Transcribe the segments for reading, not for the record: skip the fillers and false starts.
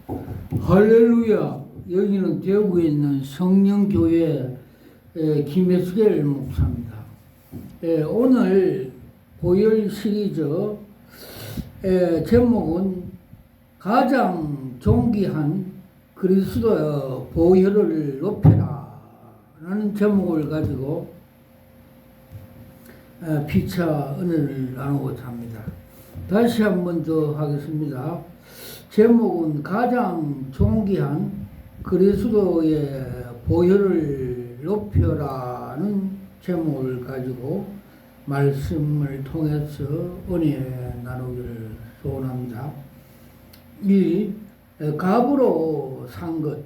할렐루야. 여기는 대구에 있는 성령교회 김혜수길 목사입니다. 오늘 보혈 시리즈 제목은 가장 존귀한 그리스도의 보혈을 높여라 라는 제목을 가지고 피차 은혜를 나누고자 합니다. 다시 한 번 더 하겠습니다. 제목은 가장 존귀한 그리스도의 보혈을 높여라는 제목을 가지고 말씀을 통해서 은혜 나누기를 소원합니다. 이 값으로 산 것,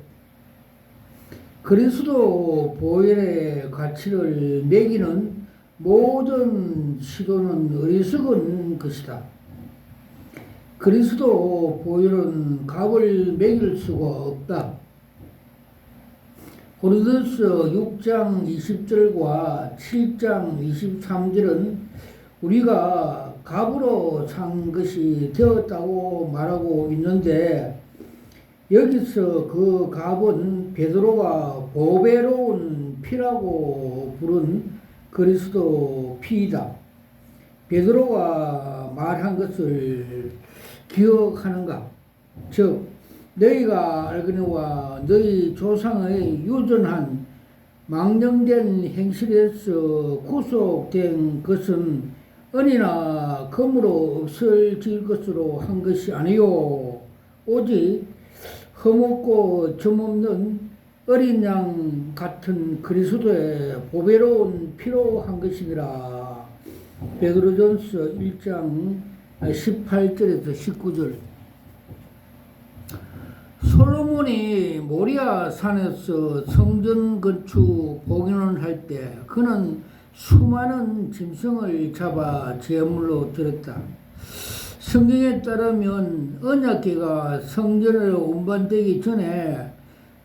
그리스도 보혈의 가치를 매기는 모든 시도는 어리석은 것이다. 그리스도 보혈은 값을 매길 수가 없다. 고린도서 6장 20절과 7장 23절은 우리가 값으로 산 것이 되었다고 말하고 있는데, 여기서 그 값은 베드로가 보배로운 피라고 부른 그리스도 피이다. 베드로가 말한 것을 기억하는가? 즉, 너희가 알거니와 너희 조상의 유전한 망령된 행실에서 구속된 것은 은이나 금으로 없어질 것으로 한 것이 아니요 오직 흠없고 점없는 어린 양 같은 그리스도의 보배로운 피로 한 것이니라. 베드로전서 1장 18절에서 19절. 솔로몬이 모리아 산에서 성전 건축 복원을 할 때 그는 수많은 짐승을 잡아 제물로 드렸다. 성경에 따르면 언약궤가 성전으로 운반되기 전에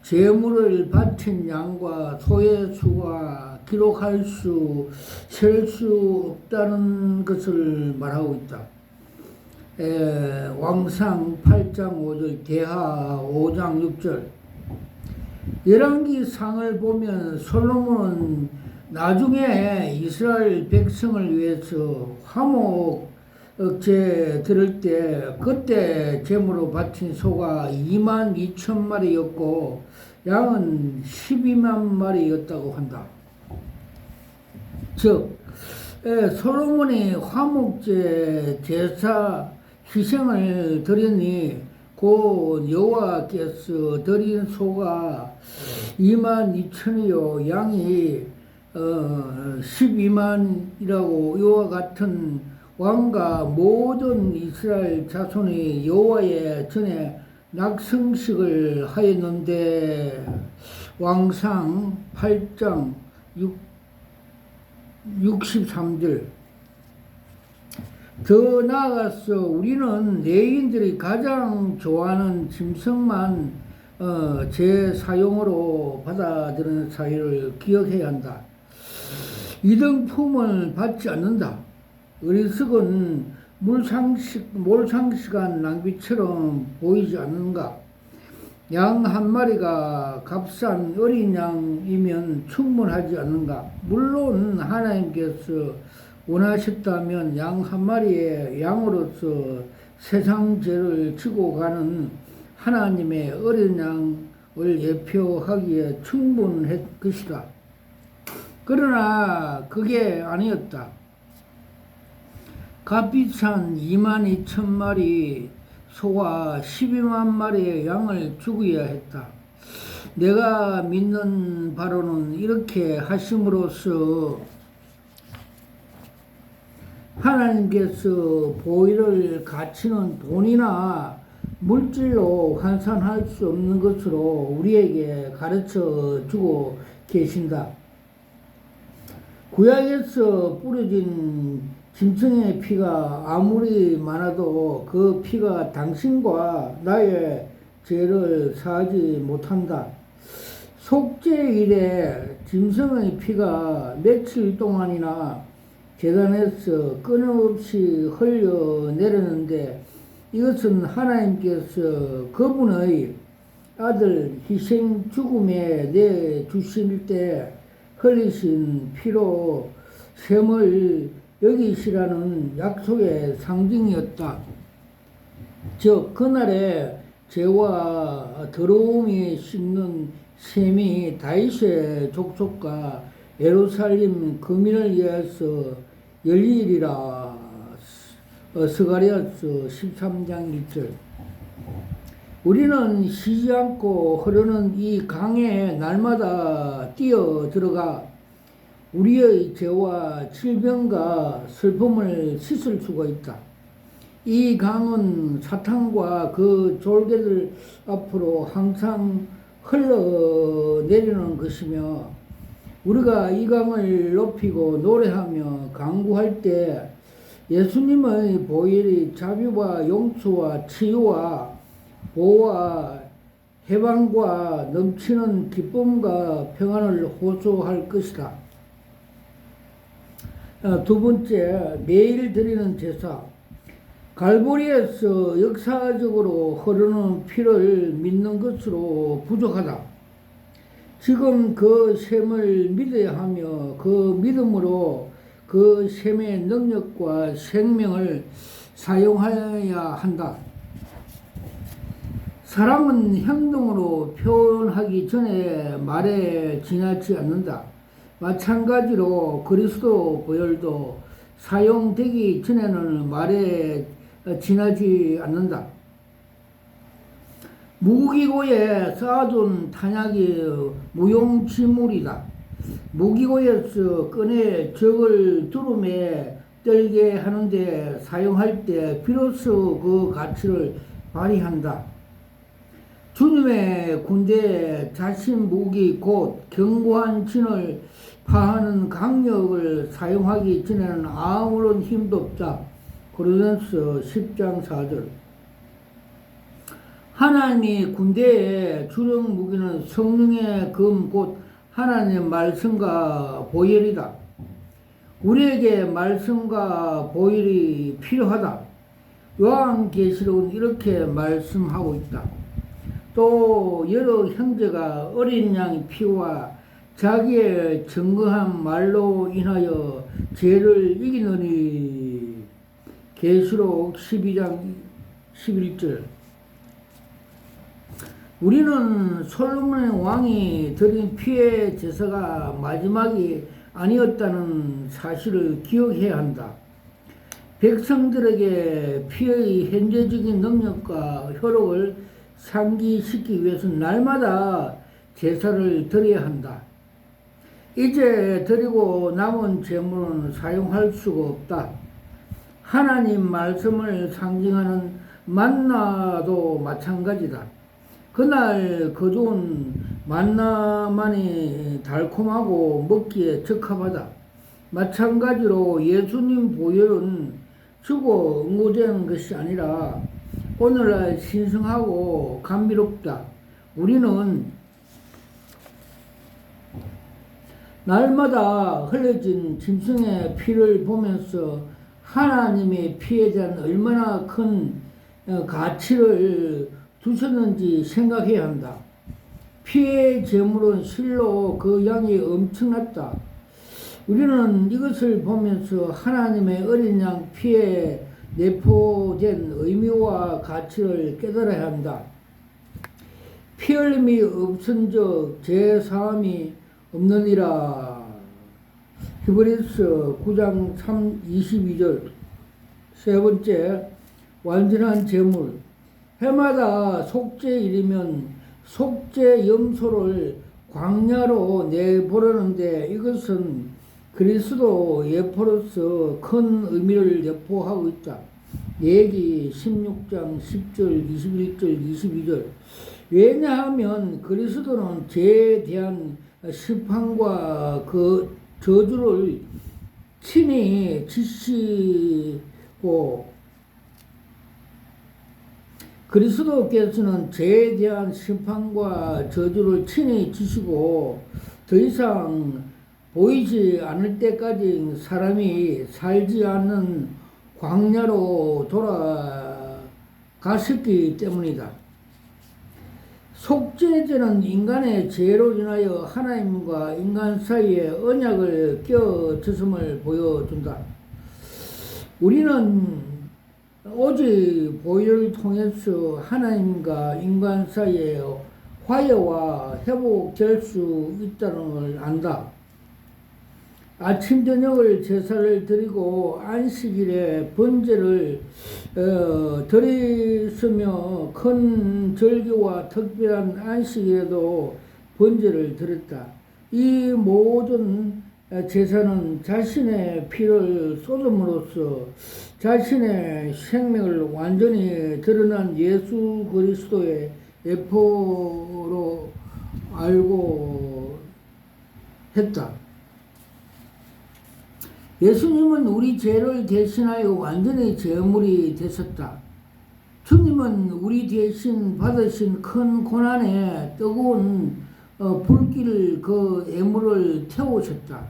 제물을 바친 양과 소의 수가 셀 수 없다는 것을 말하고 있다. 왕상 8장 5절, 대하 5장 6절. 열왕기상을 보면 솔로몬은 나중에 이스라엘 백성을 위해서 화목제 드릴 때 그때 제물로 바친 소가 2만 2천 마리였고 양은 12만 마리였다고 한다. 즉 솔로몬이 화목제 제사 희생을 드리니 곧 여호와께서 드린 소가 2만 2천이요 양이 12만이라고 이와 같은 왕과 모든 이스라엘 자손이 여호와의 전에 낙성식을 하였는데, 왕상 8장 63절. 더 나아가서 우리는 레위인들이 가장 좋아하는 짐승만 제사용으로 받아들이는 사실을 기억해야 한다. 이등품을 받지 않는다. 어리석은 몰상식한 낭비처럼 보이지 않는가? 양 한 마리가 값싼 어린 양이면 충분하지 않는가? 물론 하나님께서 원하셨다면 양 한 마리의 양으로서 세상 죄를 지고 가는 하나님의 어린 양을 예표하기에 충분할 것이다. 그러나 그게 아니었다. 값비싼 2만 2천 마리 소와 12만 마리의 양을 죽여야 했다. 내가 믿는 바로는 이렇게 하심으로써 하나님께서 보혈의 가치는 돈이나 물질로 환산할 수 없는 것으로 우리에게 가르쳐 주고 계신다. 구약에서 뿌려진 짐승의 피가 아무리 많아도 그 피가 당신과 나의 죄를 사하지 못한다. 속죄일에 짐승의 피가 며칠 동안이나 제단에서 끊임없이 흘려내렸는데 이것은 하나님께서 그분의 아들 희생 죽음에 내주실 때 흘리신 피로 셈을 여기시라는 약속의 상징이었다. 즉 그날에 죄와 더러움이 씻는 셈이 다윗의 족속과 예루살렘 거민을 위해서 열리리라. 스가랴서 13장 1절. 우리는 쉬지 않고 흐르는 이 강에 날마다 뛰어 들어가 우리의 죄와 질병과 슬픔을 씻을 수가 있다. 이 강은 사탄과 그 졸개들 앞으로 항상 흘러내리는 것이며 우리가 이 강을 높이고 노래하며 강구할 때 예수님의 보혈이 자비와 용서와 치유와 보호와 해방과 넘치는 기쁨과 평안을 호소할 것이다. 두 번째, 매일 드리는 제사. 갈보리에서 역사적으로 흐르는 피를 믿는 것으로 부족하다. 지금 그 셈을 믿어야 하며 그 믿음으로 그 셈의 능력과 생명을 사용하여야 한다. 사랑은 행동으로 표현하기 전에 말에 지나지 않는다. 마찬가지로 그리스도 보혈도 사용되기 전에는 말에 지나지 않는다. 무기고에 쌓아둔 탄약이 무용지물이다. 무기고에서 꺼내 적을 두름에 떨게 하는데 사용할 때 비로소 그 가치를 발휘한다. 주님의 군대에 자신 무기 곧 견고한 진을 파하는 강력을 사용하기 전에는 아무런 힘도 없다. 고린도서 10장 4절. 하나님이 군대의 주력 무기는 성령의 검 곧 하나님의 말씀과 보혈이다. 우리에게 말씀과 보혈이 필요하다. 요한계시록은 이렇게 말씀하고 있다. 또 여러 형제가 어린 양 피와 자기의 증거한 말로 인하여 죄를 이기느니. 계시록 12장 11절. 우리는 솔로몬 왕이 드린 피의 제사가 마지막이 아니었다는 사실을 기억해야 한다. 백성들에게 피의 현재적인 능력과 효력을 상기시키기 위해서는 날마다 제사를 드려야 한다. 이제 드리고 남은 제물은 사용할 수가 없다. 하나님 말씀을 상징하는 만나도 마찬가지다. 그날 거두은 만나만이 달콤하고 먹기에 적합하다. 마찬가지로 예수님 보혈은 주고 응고되는 것이 아니라 오늘날 신성하고 감미롭다. 우리는 날마다 흘려진 짐승의 피를 보면서 하나님의 피에 대한 얼마나 큰 가치를 두셨는지 생각해야 한다. 피의 제물은 실로 그 양이 엄청났다. 우리는 이것을 보면서 하나님의 어린 양 피에 내포된 의미와 가치를 깨달아야 한다. 피 흘림이 없은즉 죄 사함이 없느니라. 히브리서 9장 22절. 세 번째, 완전한 제물. 해마다 속죄일이면 속죄 염소를 광야로 내보려는데 이것은 그리스도 예포로서 큰 의미를 내포하고 있다. 레위기 16장 10절, 21절, 22절. 왜냐하면 그리스도는 죄에 대한 심판과 그 저주를 친히 지시고 그리스도께서는 죄에 대한 심판과 저주를 친히 지시고 더 이상 보이지 않을 때까지 사람이 살지 않는 광야로 갔었기 때문이다. 속죄제는 인간의 죄로 인하여 하나님과 인간 사이에 언약을 껴졌음을 보여준다. 우리는 오직 보혈을 통해서 하나님과 인간 사이에 화해와 회복될 수 있다는 걸 안다. 아침 저녁을 제사를 드리고 안식일에 번제를 드렸으며 큰 절기와 특별한 안식일에도 번제를 드렸다. 이 모든 제사는 자신의 피를 쏟음으로써 자신의 생명을 완전히 드러난 예수 그리스도의 예표로 알고 했다. 예수님은 우리 죄를 대신하여 완전히 제물이 되셨다. 주님은 우리 대신 받으신 큰 고난에 뜨거운 불길을 그 예물을 태우셨다.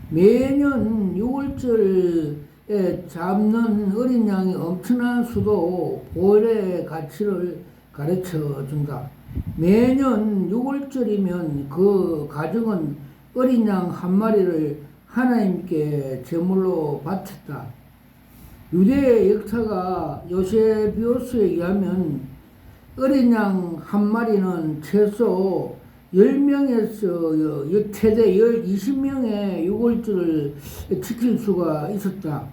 매년 6월절에 잡는 어린 양의 엄청난 수도 보혈의 가치를 가르쳐 준다. 매년 6월절이면 그 가정은 어린 양 한 마리를 하나님께 제물로 바쳤다. 유대의 역사가 요세비우스에 의하면 어린 양 한 마리는 최소 10명에서 최대 20명의 유골절을 지킬 수가 있었다.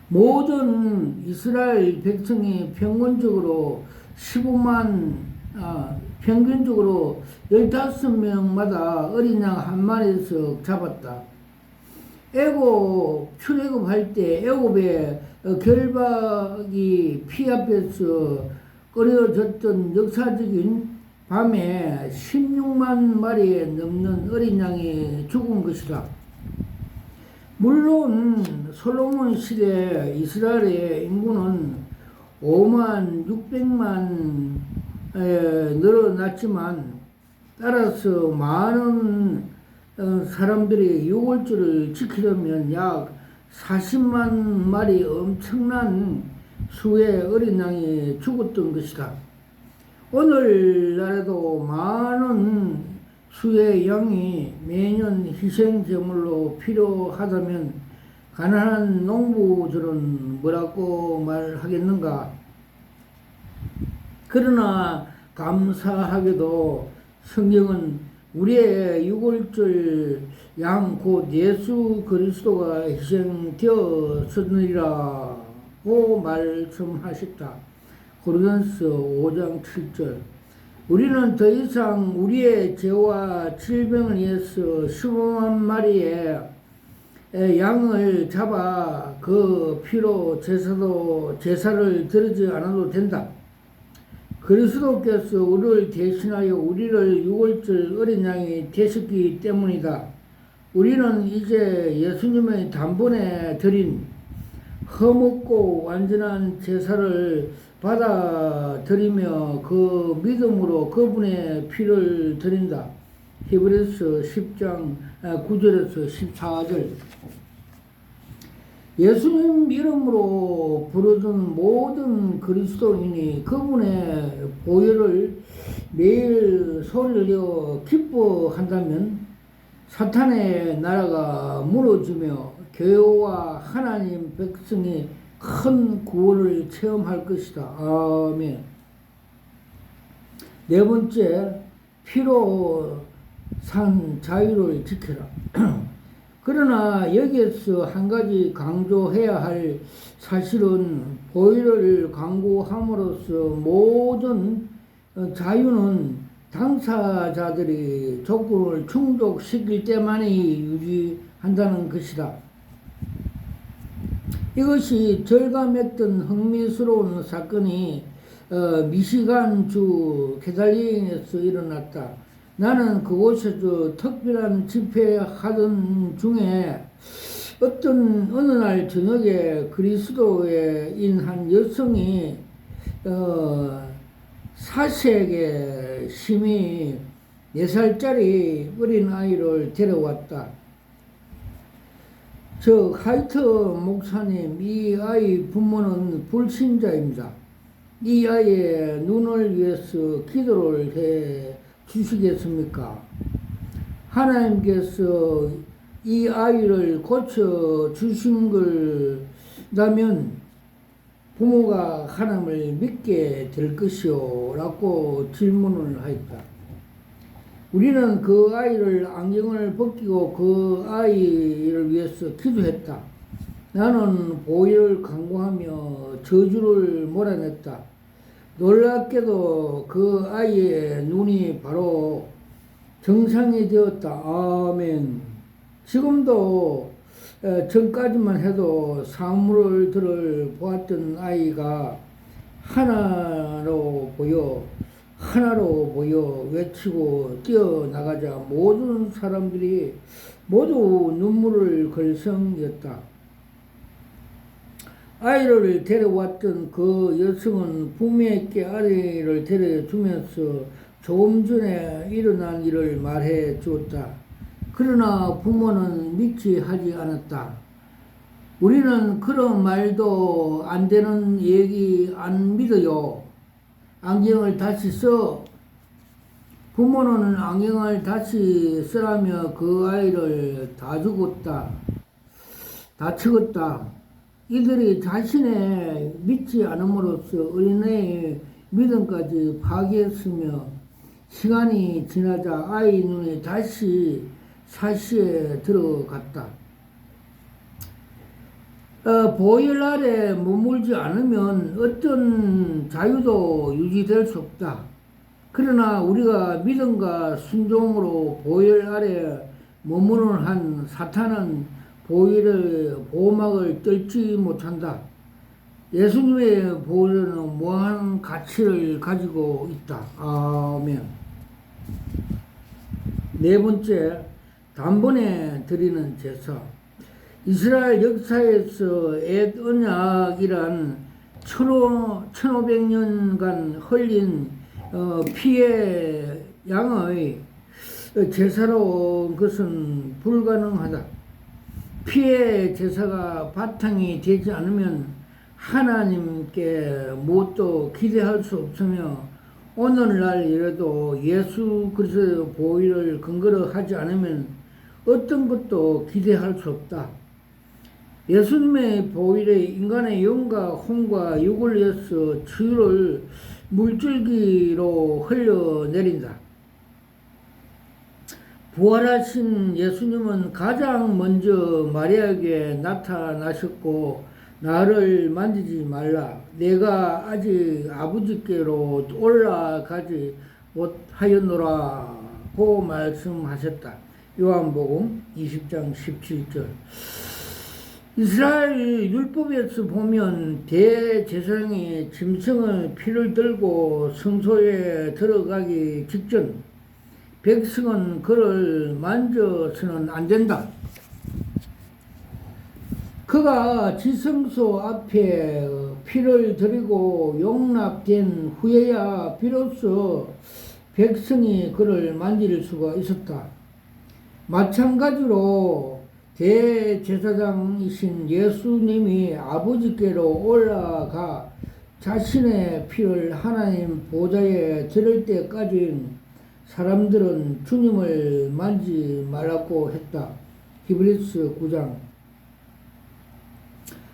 모든 이스라엘 백성이 평균적으로 15명마다 어린 양 한 마리씩 잡았다. 출애굽할 때 애굽의 결박이 피 앞에서 끓여졌던 역사적인 밤에 16만 마리에 넘는 어린 양이 죽은 것이다. 물론 솔로몬 시대 이스라엘의 인구는 5만 600만 늘어났지만 따라서 많은 사람들이 유골절을 지키려면 약 40만 마리 엄청난 수의 어린 양이 죽었던 것이다. 오늘날에도 많은 수의 양이 매년 희생제물로 필요하다면 가난한 농부들은 뭐라고 말하겠는가? 그러나 감사하게도 성경은 우리의 유골절 양 곧 예수 그리스도가 희생되었으리라고 말씀하셨다. 고린도전서 5장 7절. 우리는 더 이상 우리의 죄와 질병을 위해서 15만 마리의 양을 잡아 그 피로 제사를 드리지 않아도 된다. 그리스도께서 우리를 대신하여 우리를 유월절 어린 양이 되셨기 때문이다. 우리는 이제 예수님의 단번에 드린 흠없고 완전한 제사를 받아들이며 그 믿음으로 그분의 피를 드린다. 히브리서 10장 9절에서 14절. 예수님 이름으로 부르는 모든 그리스도인이 그분의 보혈을 매일 소리를 기뻐한다면 사탄의 나라가 무너지며 교회와 하나님 백성이 큰 구원을 체험할 것이다. 아멘. 네 번째, 피로 산 자유를 지켜라. 그러나 여기에서 한 가지 강조해야 할 사실은 보혈을 강구함으로써 모든 자유는 당사자들이 조건을 충족시킬 때만이 유지한다는 것이다. 이것이 절감했던 흥미스러운 사건이 미시간주 캐달리인에서 일어났다. 나는 그곳에서 특별한 집회하던 중에 어느 날 저녁에 그리스도인 한 여성이 사색에 심히 4살짜리 어린 아이를 데려왔다. 저 하이트 목사님, 이 아이 부모는 불신자입니다. 이 아이의 눈을 위해서 기도를 해 주시겠습니까? 하나님께서 이 아이를 고쳐 주신 걸라면 부모가 하나님을 믿게 될 것이요 라고 질문을 하였다. 우리는 그 아이를 안경을 벗기고 그 아이를 위해서 기도했다. 나는 보혈을 간구하며 저주를 몰아냈다. 놀랍게도 그 아이의 눈이 바로 정상이 되었다. 아멘. 지금도 전까지만 해도 사물들을 보았던 아이가 하나로 보여 외치고 뛰어나가자 모든 사람들이 모두 눈물을 걸성이었다. 아이를 데려왔던 그 여성은 부모에게 아이를 데려주면서 조금 전에 일어난 일을 말해 주었다. 그러나 부모는 믿지 하지 않았다. 우리는 그런 말도 안 되는 얘기 안 믿어요. 안경을 다시 써. 부모는 안경을 다시 쓰라며 그 아이를 다 죽었다. 다 죽었다. 이들이 자신의 믿지 않음으로써 어린애의 믿음까지 파괴했으며 시간이 지나자 아이 눈이 다시 사시에 들어갔다. 보혈 아래 머물지 않으면 어떤 자유도 유지될 수 없다. 그러나 우리가 믿음과 순종으로 보혈 아래 머무는 한 사탄은 보혈의 보호막을 뚫지 못한다. 예수님의 보혈은 무한 가치를 가지고 있다. 아멘. 네 번째, 단번에 드리는 제사. 이스라엘 역사에서 엣 언약이란 1500년간 흘린 피의 양의 제사로 것은 불가능하다. 피의 제사가 바탕이 되지 않으면 하나님께 무엇도 기대할 수 없으며 오늘날 이래도 예수 그리스도의 보혈을 근거로 하지 않으면 어떤 것도 기대할 수 없다. 예수님의 보혈에 인간의 영과 혼과 육을 위해서 치유를 물줄기로 흘려내린다. 부활하신 예수님은 가장 먼저 마리아에게 나타나셨고 나를 만지지 말라. 내가 아직 아버지께로 올라가지 못하였노라고 말씀하셨다. 요한복음 20장 17절. 이스라엘 율법에서 보면 대제사장이 짐승의 피를 들고 성소에 들어가기 직전 백성은 그를 만져서는 안 된다. 그가 지성소 앞에 피를 드리고 용납된 후에야 비로소 백성이 그를 만질 수가 있었다. 마찬가지로 대제사장이신 예수님이 아버지께로 올라가 자신의 피를 하나님 보좌에 드릴 때까지 사람들은 주님을 만지지 말라고 했다. 히브리서 9장.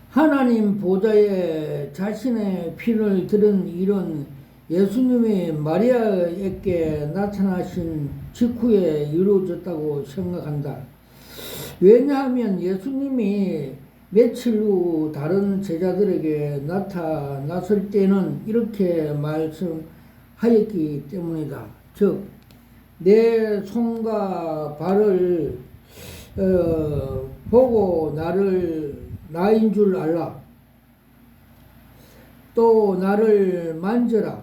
하나님 보좌에 자신의 피를 드린 일은 예수님이 마리아에게 나타나신 직후에 이루어졌다고 생각한다. 왜냐하면 예수님이 며칠 후 다른 제자들에게 나타났을 때는 이렇게 말씀하였기 때문이다. 즉, 내 손과 발을 보고 나인 줄 알라. 또 나를 만져라.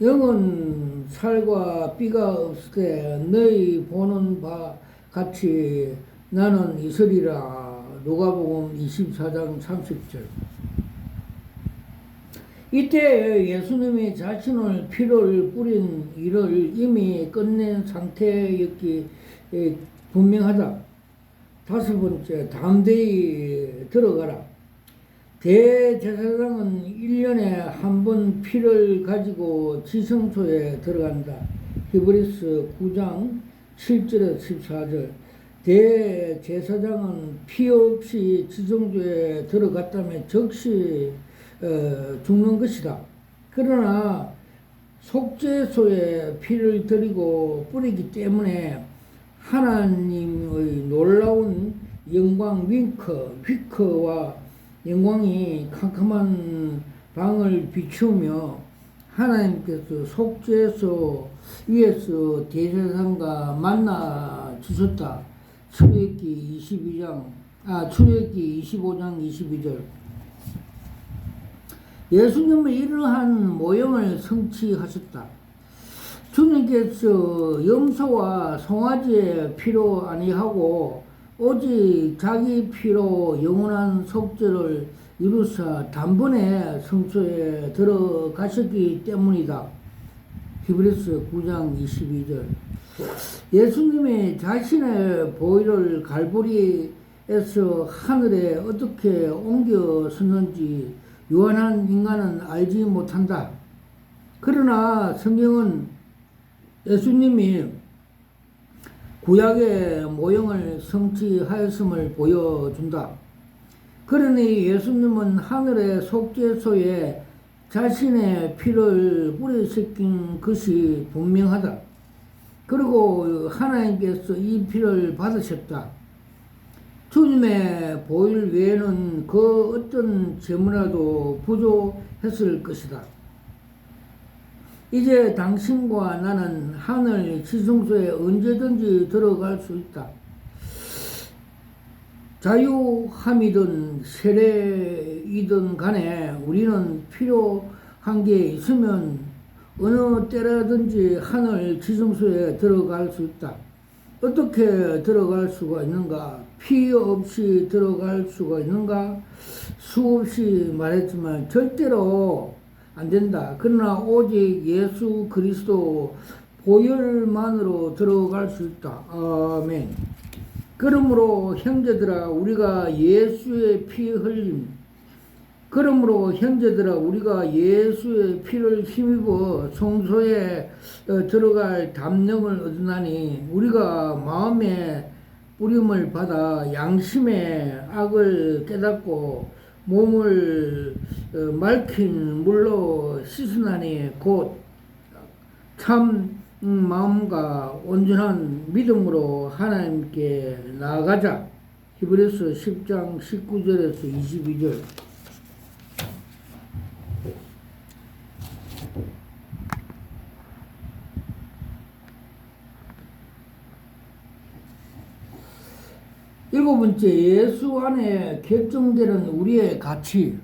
영은 살과 삐가 없을 때 너희 보는 바 같이 나는 있으리라. 누가복음 24장 30절. 이때 예수님이 자신의 피를 뿌린 일을 이미 끝낸 상태였기 분명하다. 다섯 번째, 담대히 들어가라. 대제사장은 1년에 한 번 피를 가지고 지성소에 들어간다. 히브리서 9장 7절에서 14절. 대제사장은 피 없이 지성소에 들어갔다면 즉시 죽는 것이다. 그러나 속죄소에 피를 들이고 뿌리기 때문에 하나님의 놀라운 영광 위커와 영광이 캄캄한 방을 비추며 하나님께서 속죄소 위에서 대제사장과 만나 주셨다. 출애굽기 25장 22절. 예수님은 이러한 모형을 성취하셨다. 주님께서 염소와 송아지의 피로 아니하고 오직 자기 피로 영원한 속죄를 이루사 단번에 성소에 들어가셨기 때문이다. 히브리서 9장 22절. 예수님이 자신의 보혈을 갈보리에서 하늘에 어떻게 옮겨섰는지 유한한 인간은 알지 못한다. 그러나 성경은 예수님이 구약의 모형을 성취하였음을 보여준다. 그러니 예수님은 하늘의 속죄소에 자신의 피를 뿌리시킨 것이 분명하다. 그리고 하나님께서 이 피를 받으셨다. 주님의 보혈 외에는 그 어떤 제물라도 부족했을 것이다. 이제 당신과 나는 하늘 지성소에 언제든지 들어갈 수 있다. 자유함이든 세례이든 간에 우리는 필요한 게 있으면 어느 때라든지 하늘 지성소에 들어갈 수 있다. 어떻게 들어갈 수가 있는가? 피 없이 들어갈 수가 있는가? 수없이 말했지만 절대로 안 된다. 그러나 오직 예수 그리스도 보혈만으로 들어갈 수 있다. 아멘. 그러므로 형제들아 우리가 예수의 피 흘림 그러므로 형제들아 우리가 예수의 피를 힘입어 성소에 들어갈 담력을 얻으나니 우리가 마음의 뿌림을 받아 양심의 악을 깨닫고 몸을 맑힌 물로 씻으나니 곧 참 마음과 온전한 믿음으로 하나님께 나아가자. 히브리서 10장 19절에서 22절. 일곱 번째, 예수 안에 결정되는 우리의 가치.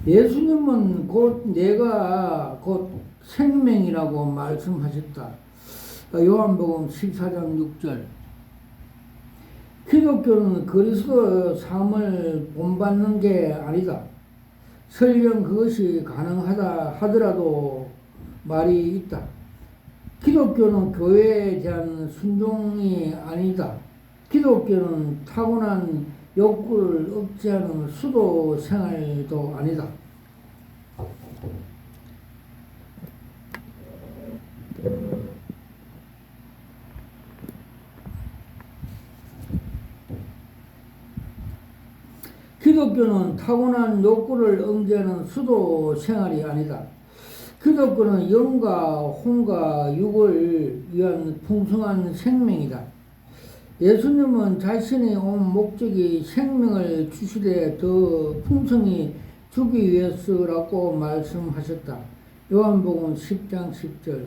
예수님은 내가 곧 생명이라고 말씀하셨다. 요한복음 14장 6절. 기독교는 그리스도의 삶을 본받는 게 아니다. 설령 그것이 가능하다 하더라도 말이 있다. 기독교는 교회에 대한 순종이 아니다. 기독교는 타고난 욕구를 억제하는 수도 생활도 아니다. 기독교는 타고난 욕구를 억제하는 수도 생활이 아니다. 기독교는 영과 혼과 육을 위한 풍성한 생명이다. 예수님은 자신이 온 목적이 생명을 주시되 더 풍성히 주기 위해서라고 말씀하셨다. 요한복음 10장 10절.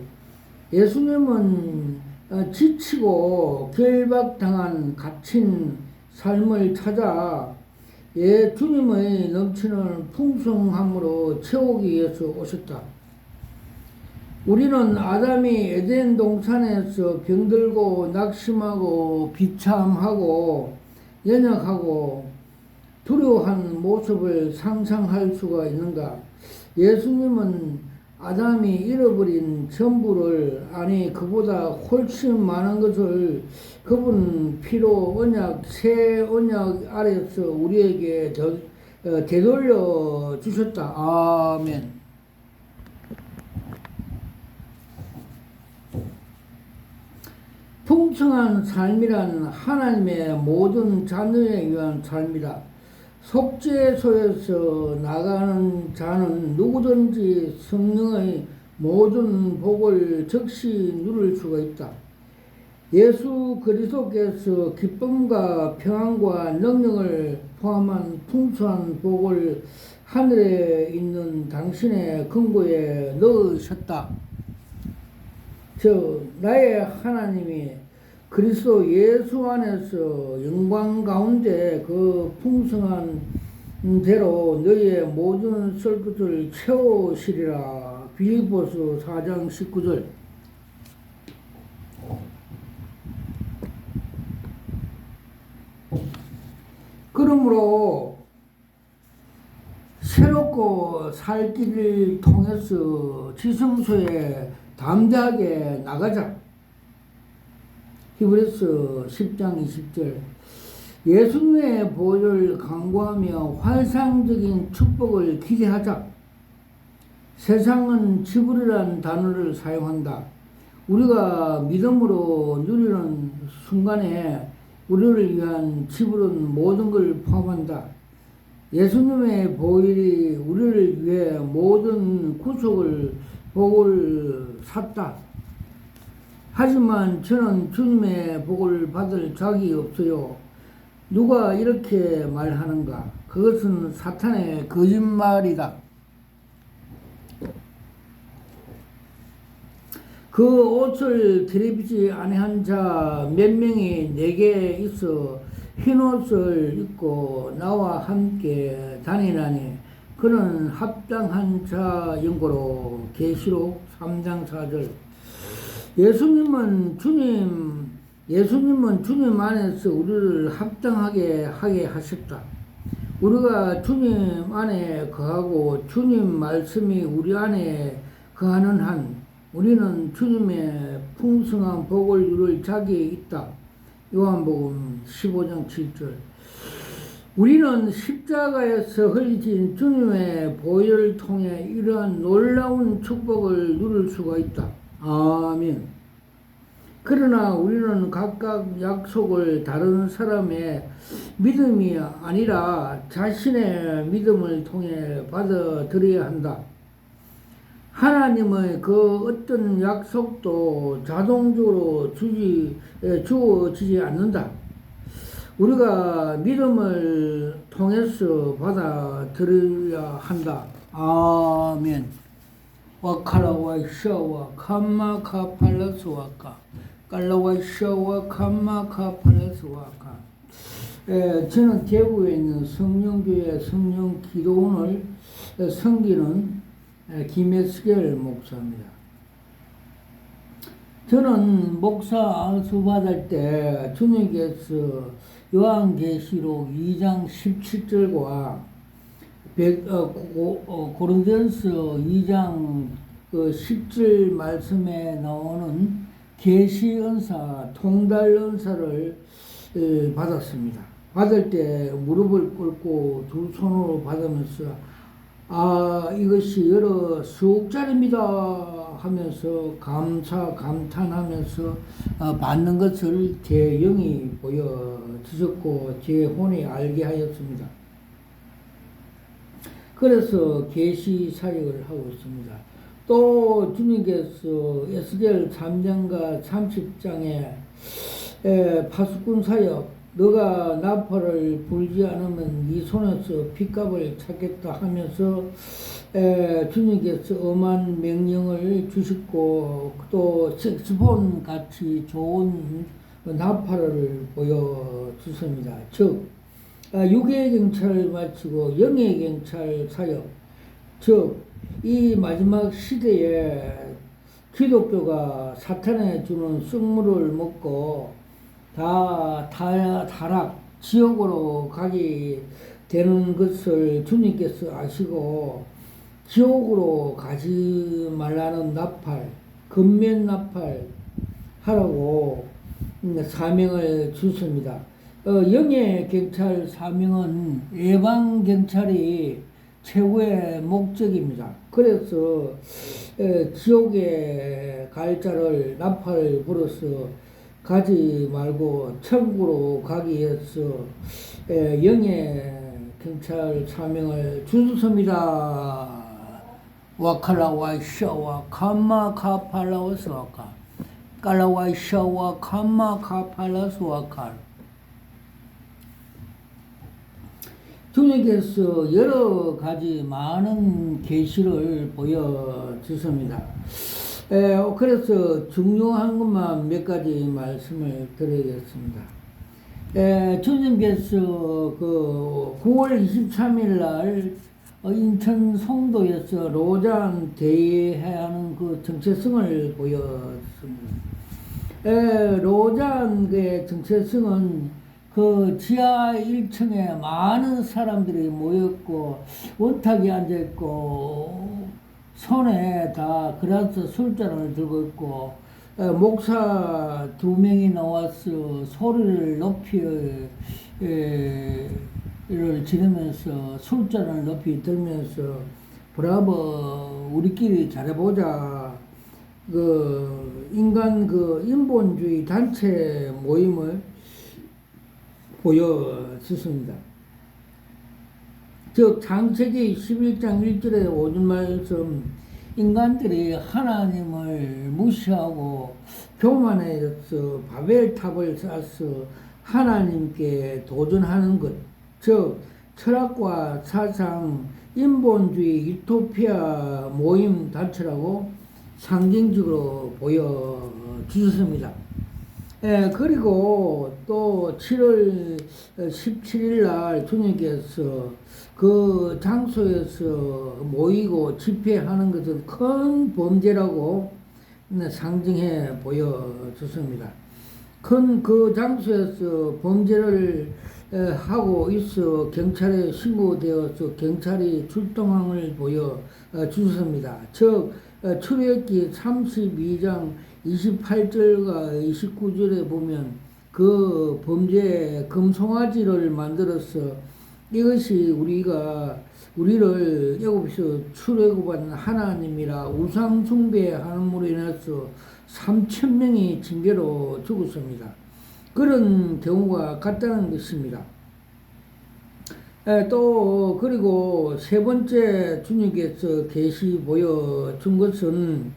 예수님은 지치고 결박당한 갇힌 삶을 찾아 주님의 넘치는 풍성함으로 채우기 위해서 오셨다. 우리는 아담이 에덴 동산에서 병들고 낙심하고 비참하고 연약하고 두려워한 모습을 상상할 수가 있는가? 예수님은 아담이 잃어버린 전부를, 아니 그보다 훨씬 많은 것을 그분 피로 언약, 새 언약 아래서 우리에게 되돌려 주셨다. 아멘. 풍성한 삶이란 하나님의 모든 자녀에 위한 삶이다. 속죄소에서 나가는 자는 누구든지 성령의 모든 복을 즉시 누릴 수가 있다. 예수 그리스도께서 기쁨과 평안과 능력을 포함한 풍성한 복을 하늘에 있는 당신의 금고에 넣으셨다. 나의 하나님이 그리스도 예수 안에서 영광 가운데 그 풍성한 대로 너희의 모든 쓸 것을 채우시리라. 빌립보서 4장 19절. 그러므로 새롭고 살 길을 통해서 지성소에 담대하게 나가자. 히브리서 10장 20절. 예수님의 보혈을 강구하며 환상적인 축복을 기대하자. 세상은 지불이라는 단어를 사용한다. 우리가 믿음으로 누리는 순간에 우리를 위한 지불은 모든 걸 포함한다. 예수님의 보혈이 우리를 위해 모든 구속을 복을 샀다. 하지만 저는 주님의 복을 받을 자격이 없어요. 누가 이렇게 말하는가? 그것은 사탄의 거짓말이다. 그 옷을 드립지 아니한 자 몇 명이 내게 있어 흰 옷을 입고 나와 함께 다니나니 그는 합당한 자 연고로. 계시록 3장 4절. 예수님은 주님 안에서 우리를 합당하게 하게 하셨다. 우리가 주님 안에 거하고 주님 말씀이 우리 안에 거하는 한 우리는 주님의 풍성한 복을 누릴 자격이 있다. 요한복음 15장 7절. 우리는 십자가에서 흘리신 주님의 보혈을 통해 이러한 놀라운 축복을 누릴 수가 있다. 아멘. 그러나 우리는 각각 약속을 다른 사람의 믿음이 아니라 자신의 믿음을 통해 받아들여야 한다. 하나님의 그 어떤 약속도 자동적으로 주어지지 않는다. 우리가 믿음을 통해서 받아들여야 한다. 아멘. 와카라와 샤와 캄마카 팔라스와카 깔라와 샤와 캄마카 팔라스와카. 저는 대구에 있는 성령교회 성령기도원을 섬기는 김혜스겔 목사입니다. 저는 목사 안수 받을 때 주님께서 요한계시록 2장 17절과 고린도전서 2장 10절 말씀에 나오는 계시 은사, 통달 은사를 받았습니다. 받을 때 무릎을 꿇고 두 손으로 받으면서 이것이 여러 수억짜리입니다 하면서 감탄하면서 받는 것을 제 영이 보여주셨고 제 혼이 알게 하였습니다. 그래서 계시 사역을 하고 있습니다. 또 주님께서 에스겔 3장과 30장에 파수꾼 사역, 너가 나팔을 불지 않으면 네 손에서 핏값을 찾겠다 하면서 주님께서 엄한 명령을 주셨고 또 색스폰 같이 좋은 나팔을 보여주십니다. 즉 육의 경찰을 마치고 영의 경찰 사역, 즉 이 마지막 시대에 기독교가 사탄에 주는 쑥물을 먹고 다 타락 지옥으로 가게 되는 것을 주님께서 아시고 지옥으로 가지 말라는 나팔, 근면 나팔 하라고 사명을 주습니다. 영예 경찰 사명은 예방 경찰이 최고의 목적입니다. 그래서 지옥에 갈 자를 나팔을 불어서 가지 말고 천국으로 가기 위해서 영예 경찰 사명을 주셨습니다. 와칼라와 샤와 카마 카팔라와스 와카 깔라와 샤와 카마 카팔라스 와칼. 주님께서 여러 가지 많은 계시를 보여주십니다. 그래서 중요한 것만 몇 가지 말씀을 드리겠습니다. 주님께서 그 9월 23일 날 인천 송도에서 로잔 대회하는 그 정체성을 보였습니다. 로잔의 정체성은 그 지하 1층에 많은 사람들이 모였고 원탁에 앉아있고 손에 다 그라스 술잔을 들고 있고 목사 2명이 나와서 소리를 높이 를 지르면서 술잔을 높이 들면서 브라보 우리끼리 잘해보자 그 인간 그 인본주의 단체 모임을 보여주습니다. 즉 창세기 11장 1절에 오준 말씀 인간들이 하나님을 무시하고 교만해서 바벨탑을 쌓아서 하나님께 도전하는 것, 즉 철학과 사상, 인본주의 유토피아 모임 단체라고 상징적으로 보여주셨습니다. 그리고 또 7월 17일 날 주님께서 그 장소에서 모이고 집회하는 것은 큰 범죄라고 상징해 보여줬습니다. 큰 그 장소에서 범죄를 하고 있어 경찰에 신고되어서 경찰이 출동함을 보여주셨습니다. 즉 출애굽기 32장 28절과 29절에 보면 그 범죄 금송아지를 만들어서 이것이 우리를 애굽에서 출애굽한 하나님이라 우상 숭배함으로 인해서 3,000명이 징계로 죽었습니다. 그런 경우가 같다는 것입니다. 또 그리고 세 번째 주님께서 계시 보여준 것은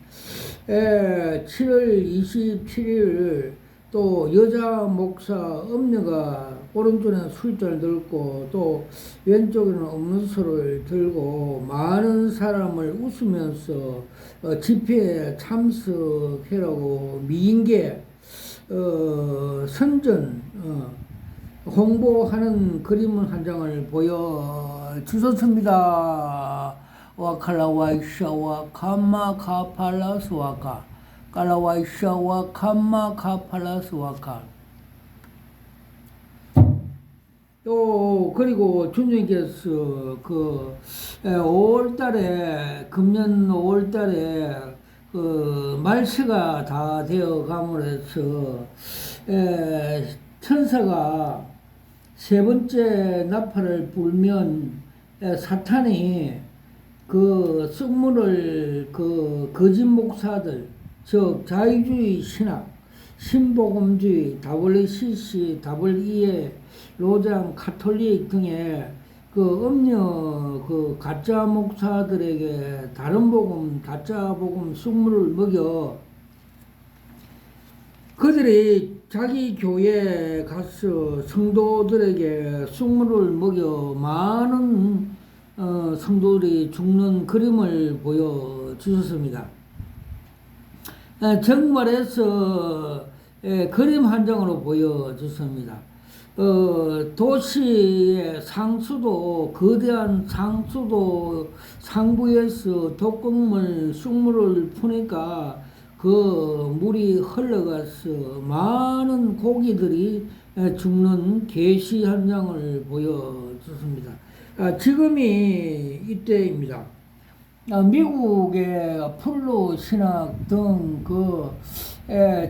7월 27일 또 여자 목사 엄녀가 오른쪽에는 술잔을 들고 또 왼쪽에는 음료수를 들고 많은 사람을 웃으면서 집회에 참석해라고 미인계 선전 홍보하는 그림을 한 장을 보여주셨습니다. 와칼라와이샤와 카마 카팔라스와카 칼라와이샤와 카마 카팔라스와카. 또 그리고 주님께서 그 5월달에 금년 5월달에 그 말세가 다 되어 감으로써 천사가 세 번째 나팔을 불면 사탄이 그 쑥물을 그 거짓 목사들, 즉 자유주의 신학, 신복음주의, WCC, WEA, 로장, 카톨릭 등의 그 음녀 그 가짜 목사들에게 다른 복음, 가짜 복음 쑥물을 먹여 그들이 자기 교회에 가서 성도들에게 쑥물을 먹여 많은 성도들이 죽는 그림을 보여주셨습니다. 정말에서 그림 한 장으로 보여줬습니다. 도시의 상수도, 거대한 상수도 상부에서 독극물, 쑥물을 푸니까 그 물이 흘러가서 많은 고기들이 죽는 계시 한 장을 보여줬습니다. 지금이 이때입니다. 미국의 플루 신학 등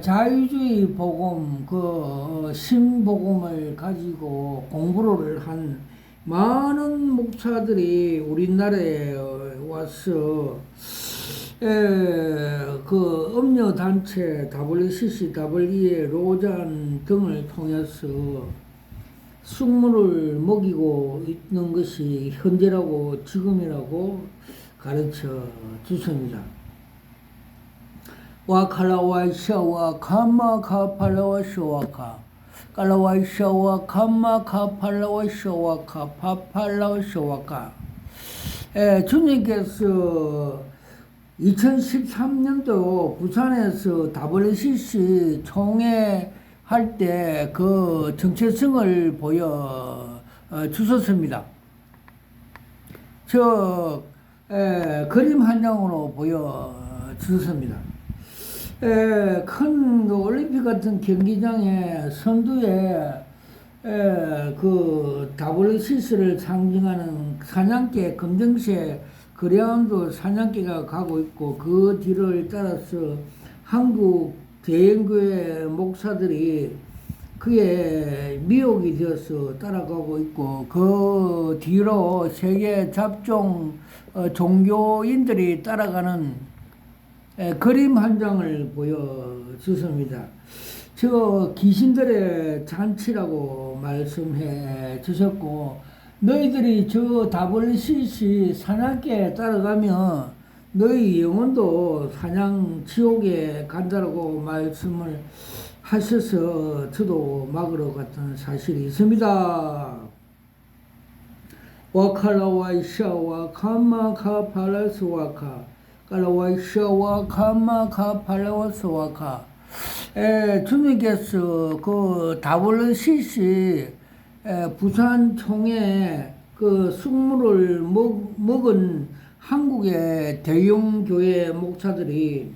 자유주의 복음, 신복음을 가지고 공부를 한 많은 목사들이 우리나라에 와서 음료 단체 WCCW의 로잔 등을 통해서 숙물을 먹이고 있는 것이 현재라고 지금이라고 가르쳐 주십니다. 와칼라와이샤와 카마카팔라와쇼와카 칼라와이샤와 카마카팔라와쇼와카 파팔라와쇼와카. 주님께서 2013년도 부산에서 WCC 총회 할 때 그 정체성을 보여 주셨습니다. 그림 한 장으로 보여 주셨습니다. 큰 올림픽 같은 경기장에 선두에 WCC를 상징하는 사냥개 검정색 그라운드 사냥개가 가고 있고, 그 뒤를 따라서 한국 대형교회 목사들이 그에 미혹이 되어서 따라가고 있고, 그 뒤로 세계 잡종 종교인들이 따라가는 그림 한 장을 보여주습니다. 귀신들의 잔치라고 말씀해 주셨고, 너희들이 WCC 사냥개에 따라가면 너희 영혼도 사냥 지옥에 간다라고 말씀을 하셔서 저도 막으러 갔던 사실이 있습니다. 와칼라와이샤와 카마카팔라스와카 칼라와이샤와 카마카팔라스와카. 주님께서 WCC 부산 총회 숙물을 먹은 한국의 대형교회 목사들이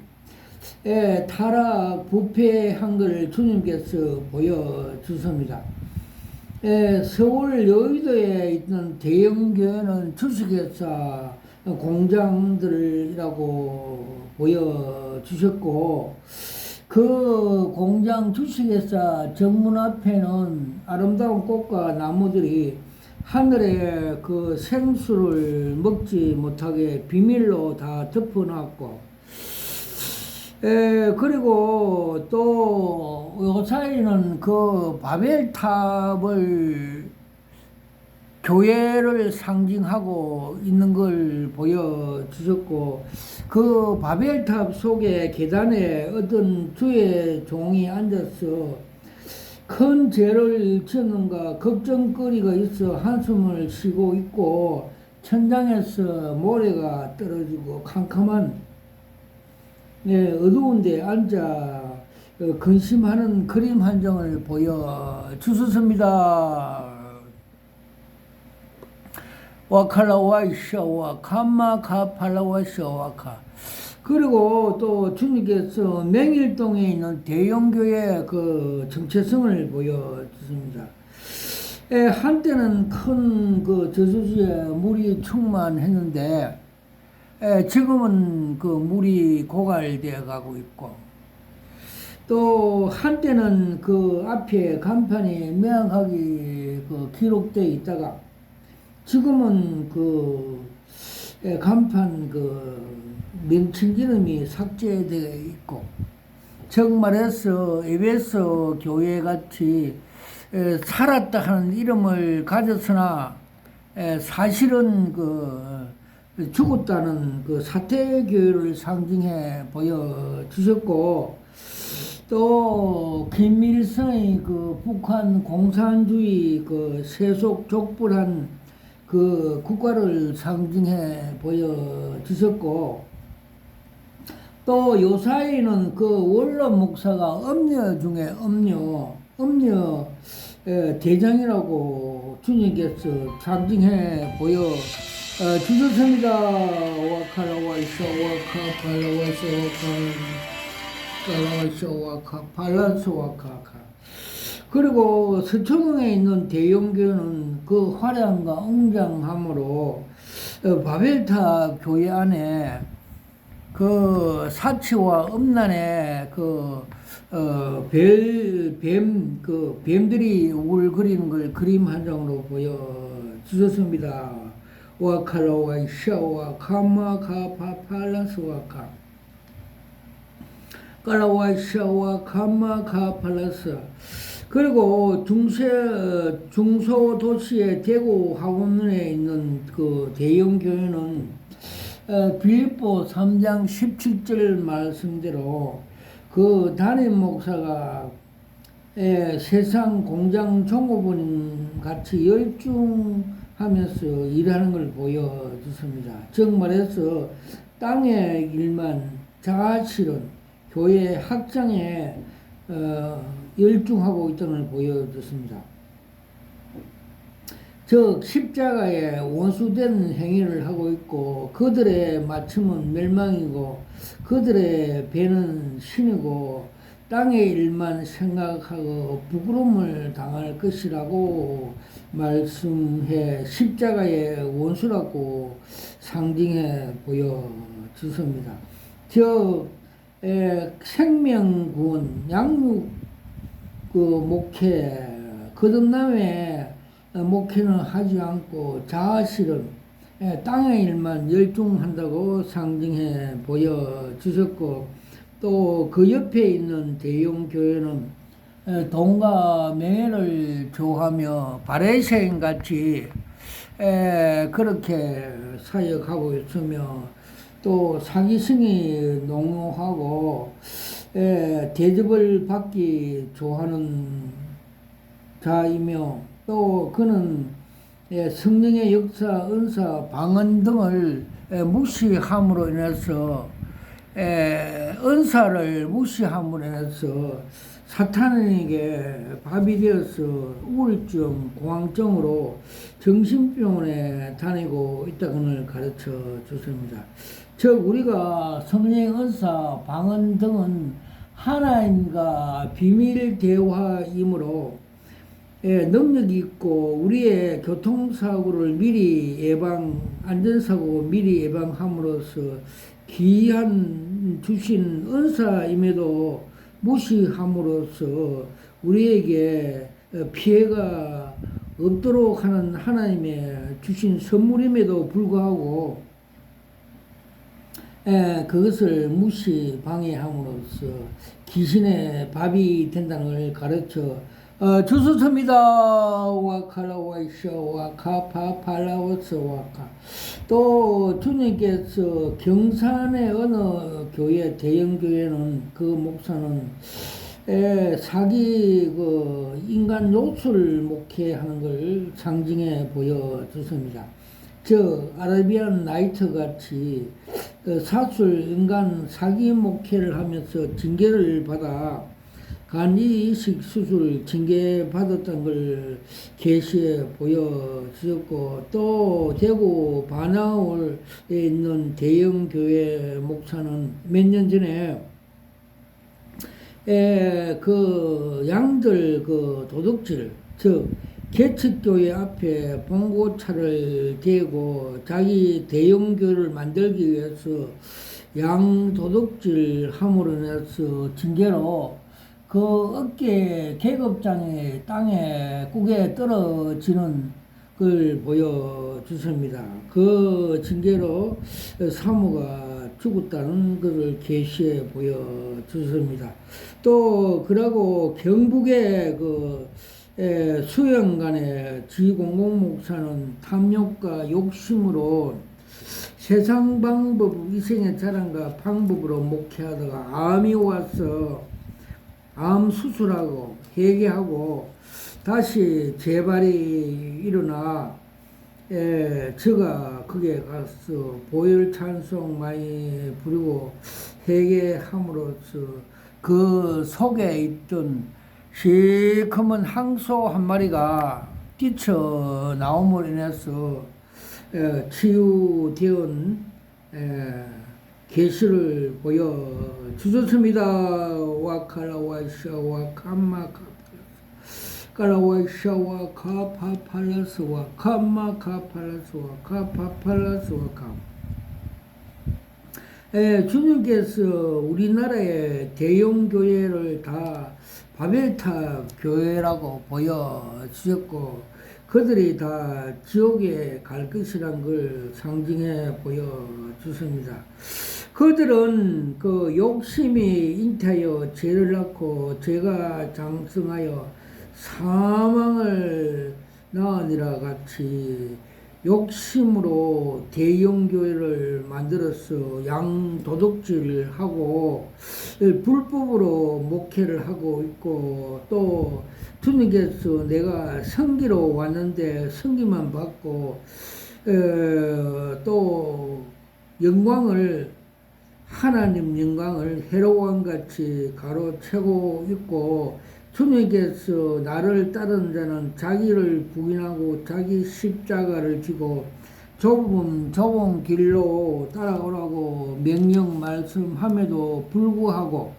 타락 부패한 걸 주님께서 보여주십니다. 서울 여의도에 있는 대형교회는 주식회사 공장들이라고 보여주셨고, 그 공장 주식회사 정문 앞에는 아름다운 꽃과 나무들이 하늘의 생수를 먹지 못하게 비밀로 다 덮어놨고, 그리고 또 요사이는 바벨탑을 교회를 상징하고 있는 걸 보여주셨고, 그 바벨탑 속에 계단에 어떤 주의 종이 앉아서 큰 죄를 지었는가 걱정거리가 있어 한숨을 쉬고 있고, 천장에서 모래가 떨어지고 캄캄한 어두운 데 앉아 근심하는 그림 한 장을 보여주셨습니다. 와칼라와이샤와 카마카팔라와샤와카. 그리고 또 주님께서 맹일동에 있는 대형교회 정체성을 보여주십니다. 한때는 큰 저수지에 물이 충만했는데, 지금은 물이 고갈되어 가고 있고, 또 한때는 앞에 간판이 명확하게 기록되어 있다가 지금은 간판 명칭 이름이 삭제되어 있고, 즉 말해서 에베소 교회 같이 살았다 하는 이름을 가졌으나 사실은 죽었다는 사태교회를 상징해 보여주셨고, 또 김일성의 북한 공산주의 세속 족불한 국가를 상징해 보여주셨고, 또 요사이는 원로 목사가 음녀 중에 음녀 대장이라고 주님께서 상징해 보여주셨습니다. 와칼라와이쇼 와카팔라와이쇼 와칼라와이쇼 와카팔라스와카카. 그리고 서초동에 있는 대형교회는 화려함과 웅장함으로 바벨탑 교회 안에 그 사치와 음란의 뱀들이 울거리는 걸 그림 한 장으로 보여주셨습니다. 와카라와 샤와 카마카파팔라스와카 까라와 샤와 카마카팔라스. 그리고 중소도시의 대구 학원에 있는 그 대형 교회는 빌립보 3장 17절 말씀대로 그 담임 목사가 세상 공장 종업원 같이 열중하면서 일하는 걸 보여줬습니다. 즉 말해서 땅의 일만 자아실은 교회 확장에 열중하고 있다는 걸 보여줬습니다. 즉 십자가에 원수된 행위를 하고 있고 그들의 마침은 멸망이고 그들의 배는 신이고 땅의 일만 생각하고 부끄러움을 당할 것이라고 말씀해 십자가의 원수라고 상징해 보여주습니다. 즉 생명구원 양육 목회 거듭남의 목회는 하지 않고 자아실은 땅의 일만 열중한다고 상징해 보여주셨고 또 그 옆에 있는 대형 교회는 돈과 명예를 좋아하며 바리새인 같이 그렇게 사역하고 있으며 또 사기성이 농후하고 대접을 받기 좋아하는 자이며 또 그는 성령의 역사, 은사, 방언 등을 무시함으로 인해서 은사를 무시함으로 인해서 사탄에게 밥이 되어서 우울증, 공황증으로 정신병원에 다니고 있다고는 가르쳐 주십니다. 즉 우리가 성령의 은사, 방언 등은 하나님과 비밀 대화이므로 능력이 있고 우리의 교통사고를 미리 안전사고 미리 예방함으로써 귀한 주신 은사임에도 무시함으로써 우리에게 피해가 없도록 하는 하나님의 주신 선물임에도 불구하고 그것을 무시 방해함으로써 귀신의 밥이 된다는 걸 가르쳐 주셨습니다. 와카라와이샤 와카파팔라워스 와카. 또 주님께서 경산의 어느 교회 대형 교회는 그 목사는 사기 인간 노출 목회하는 걸 상징해 보여주습니다. 즉 아라비안 나이트 같이 사술 인간 사기 목회를 하면서 징계를 받아 간이식 수술 징계 받았던 걸 게시해 보여주셨고 또 대구 바나울에 있는 대형 교회 목사는 몇 년 전에 그 양들 도둑질 즉 개척교회 앞에 봉고차를 대고 자기 대형교회를 만들기 위해서 양 도둑질 함으로 인해서 징계로 그 어깨 계급장의 땅에 꾹에 떨어지는 걸 보여주십니다. 그 징계로 사모가 죽었다는 것을 계시해 보여주십니다. 또 그러고 경북의 수영관의 지공공 목사는 탐욕과 욕심으로 세상 방법, 이생의 자랑과 방법으로 목회하다가 암이 와서 암 수술하고 회개하고 다시 재발이 일어나 제가 거기에 가서 보혈 찬송 많이 부르고 회개함으로써 그 속에 있던 시커먼 항소 한 마리가 뛰쳐 나옴으로 인해서 치유되은 계시를 보여주셨습니다. 와카라와샤 와카마카 깔라와샤와 카파팔라스와 카마카팔라스와 카파팔라스와 카. 주님께서 우리나라의 대형 교회를 다 바벨탑 교회라고 보여주셨고, 그들이 다 지옥에 갈 것이란 걸 상징해 보여주십니다. 그들은 그 욕심이 잉태하여 죄를 낳고 죄가 장성하여 사망을 낳으니라 같이 욕심으로 대형교회를 만들어서 양도둑질을 하고 불법으로 목회를 하고 있고, 또 주님께서 내가 성기로 왔는데 성기만 받고 또 영광을, 하나님 영광을 헤롯왕같이 가로채고 있고, 주님께서 나를 따르는 자는 자기를 부인하고 자기 십자가를 지고 좁은 길로 따라오라고 명령 말씀함에도 불구하고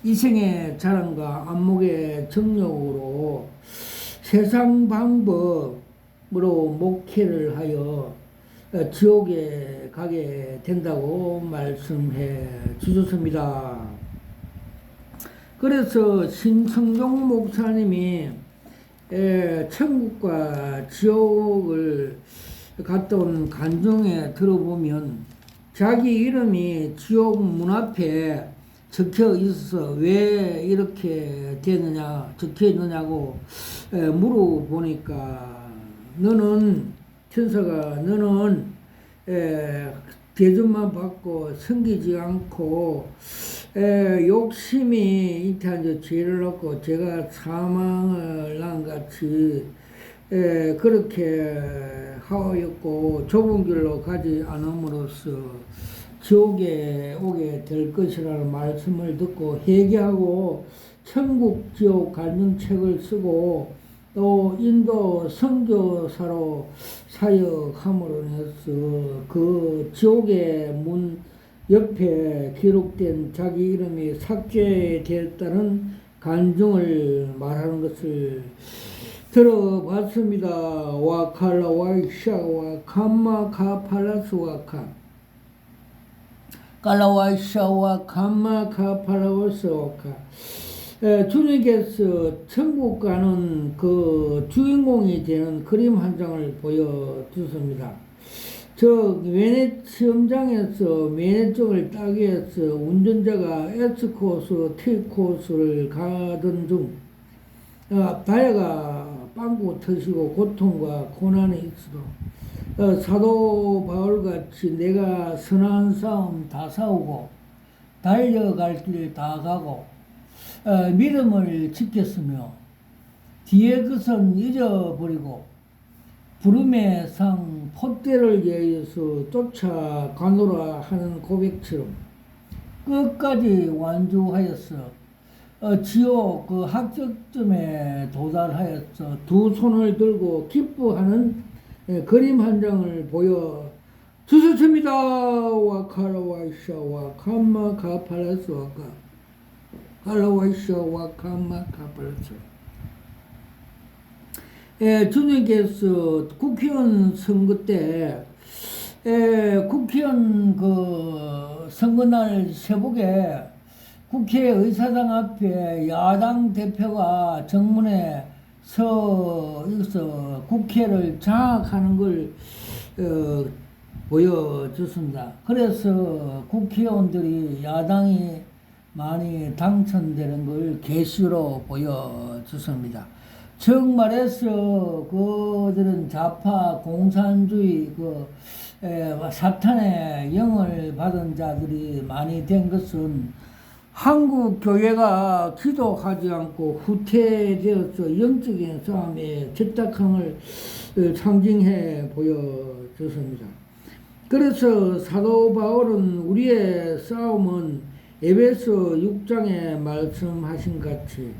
이생의 자랑과 안목의 정욕으로 세상 방법으로 목회를 하여 지옥에 가게 된다고 말씀해 주셨습니다. 그래서 신성종 목사님이 천국과 지옥을 갔다 온 간증에 들어보면 자기 이름이 지옥 문 앞에 적혀 있어서 왜 이렇게 되느냐, 적혀 있느냐고 물어보니까, 너는 대접만 받고 섬기지 않고 욕심이 잉태한 죄를 낳고 제가 사망을 난 같이 그렇게 하였고 좁은 길로 가지 않음으로써 지옥에 오게 될 것이라는 말씀을 듣고 회개하고 천국 지옥 갈등책을 쓰고 또 인도 선교사로 사역함으로 해서 그 지옥의 문 옆에 기록된 자기 이름이 삭제되었다는 간증을 말하는 것을 들어봤습니다. 와칼라 와이샤와 캄마 카팔라스와 카 깔라와이샤와 캄마 카팔라스와 카. 주님께서 천국 가는 그 주인공이 되는 그림 한 장을 보여주십니다. 저 외내시험장에서 면허증을 따기 위해서 운전자가 S코스, T코스를 가던 중 다리가 빵꾸 터지고 고통과 고난이 있어도 사도 바울같이 내가 선한 싸움 다 싸우고 달려갈 길 다 가고 믿음을 지켰으며 뒤에 것은 잊어버리고 부름의 상 포대를 위해서 쫓아가노라 하는 고백처럼 끝까지 완주하였어 지옥 그 합격점에 도달하였어 두 손을 들고 기뻐하는 그림 한 장을 보여 주셨습니다. 와카라와이샤와 캄마 카팔라스와카 칼라와이샤와 캄마 카팔라스. 주님께서 국회의원 선거 때 국회의원 그 선거날 새벽에 국회의사당 앞에 야당 대표가 정문에 서서 국회를 장악하는 걸 보여줬습니다. 그래서 국회의원들이 야당이 많이 당선되는 걸 계시로 보여줬습니다. 즉 말해서 그들은 좌파 공산주의 사탄의 영을 받은 자들이 많이 된 것은 한국 교회가 기도하지 않고 후퇴되어서 영적인 싸움에 적탁함을 상징해 보여줬습니다. 그래서 사도 바울은 우리의 싸움은 에베소 6장에 말씀하신 같이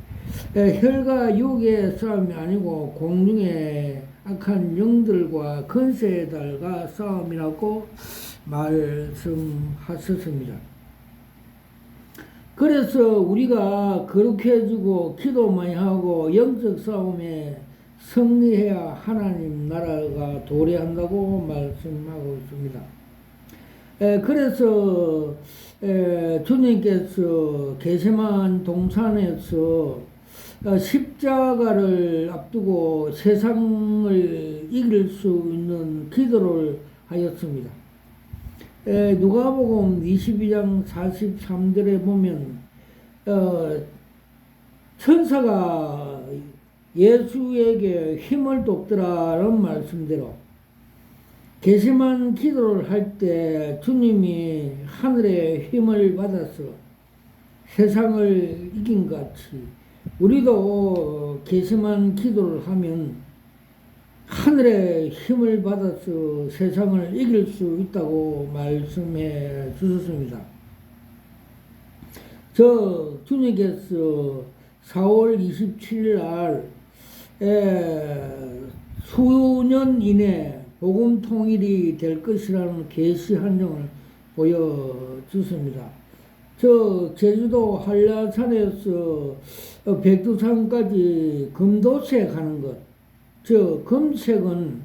혈과 육의 싸움이 아니고 공중의 악한 영들과 권세들과 싸움이라고 말씀하셨습니다. 그래서 우리가 거룩해지고 기도 많이 하고 영적 싸움에 승리해야 하나님 나라가 도래한다고 말씀하고 있습니다. 그래서 주님께서 게세만 동산에서 십자가를 앞두고 세상을 이길 수 있는 기도를 하였습니다. 누가복음 22장 43절에 보면 천사가 예수에게 힘을 돕더라는 말씀대로 게세만 기도를 할 때 주님이 하늘의 힘을 받아서 세상을 이긴 것 같이 우리도 게세만 기도를 하면 하늘의 힘을 받아서 세상을 이길 수 있다고 말씀해 주셨습니다. 주님께서 4월 27일 날 수년 이내 복음 통일이 될 것이라는 계시 한정을 보여주습니다. 제주도 한라산에서 백두산까지 금도새 가는 것, 금색은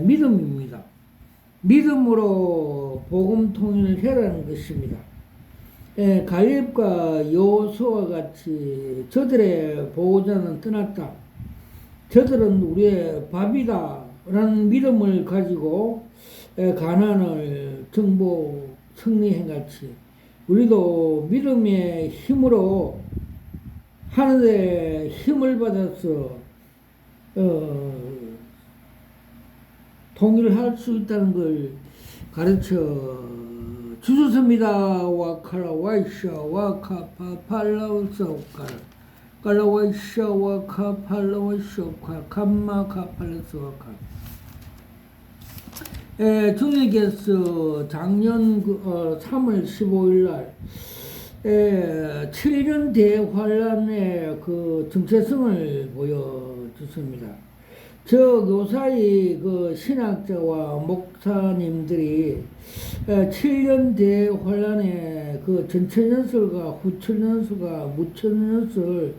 믿음입니다. 믿음으로 복음 통일을 해라는 것입니다. 갈렙과 여호수아와 같이 저들의 보호자는 떠났다. 저들은 우리의 밥이다 라는 믿음을 가지고 가나안을 정복 승리한 같이 우리도 믿음의 힘으로 하늘의 힘을 받아서 통일할 수 있다는 걸 가르쳐 주셨습니다. 와카라와이샤 와카파팔라우사오카 깔라와이샤 와카팔라와이샤오카 감마카팔라스와카. 주님께서 작년 3월 15일 날 7년 대환란의 그 정체성을 보여주습니다. 요사이 그 신학자와 목사님들이 7년 대환란의 그 전체연설과 후천연설과 무천연설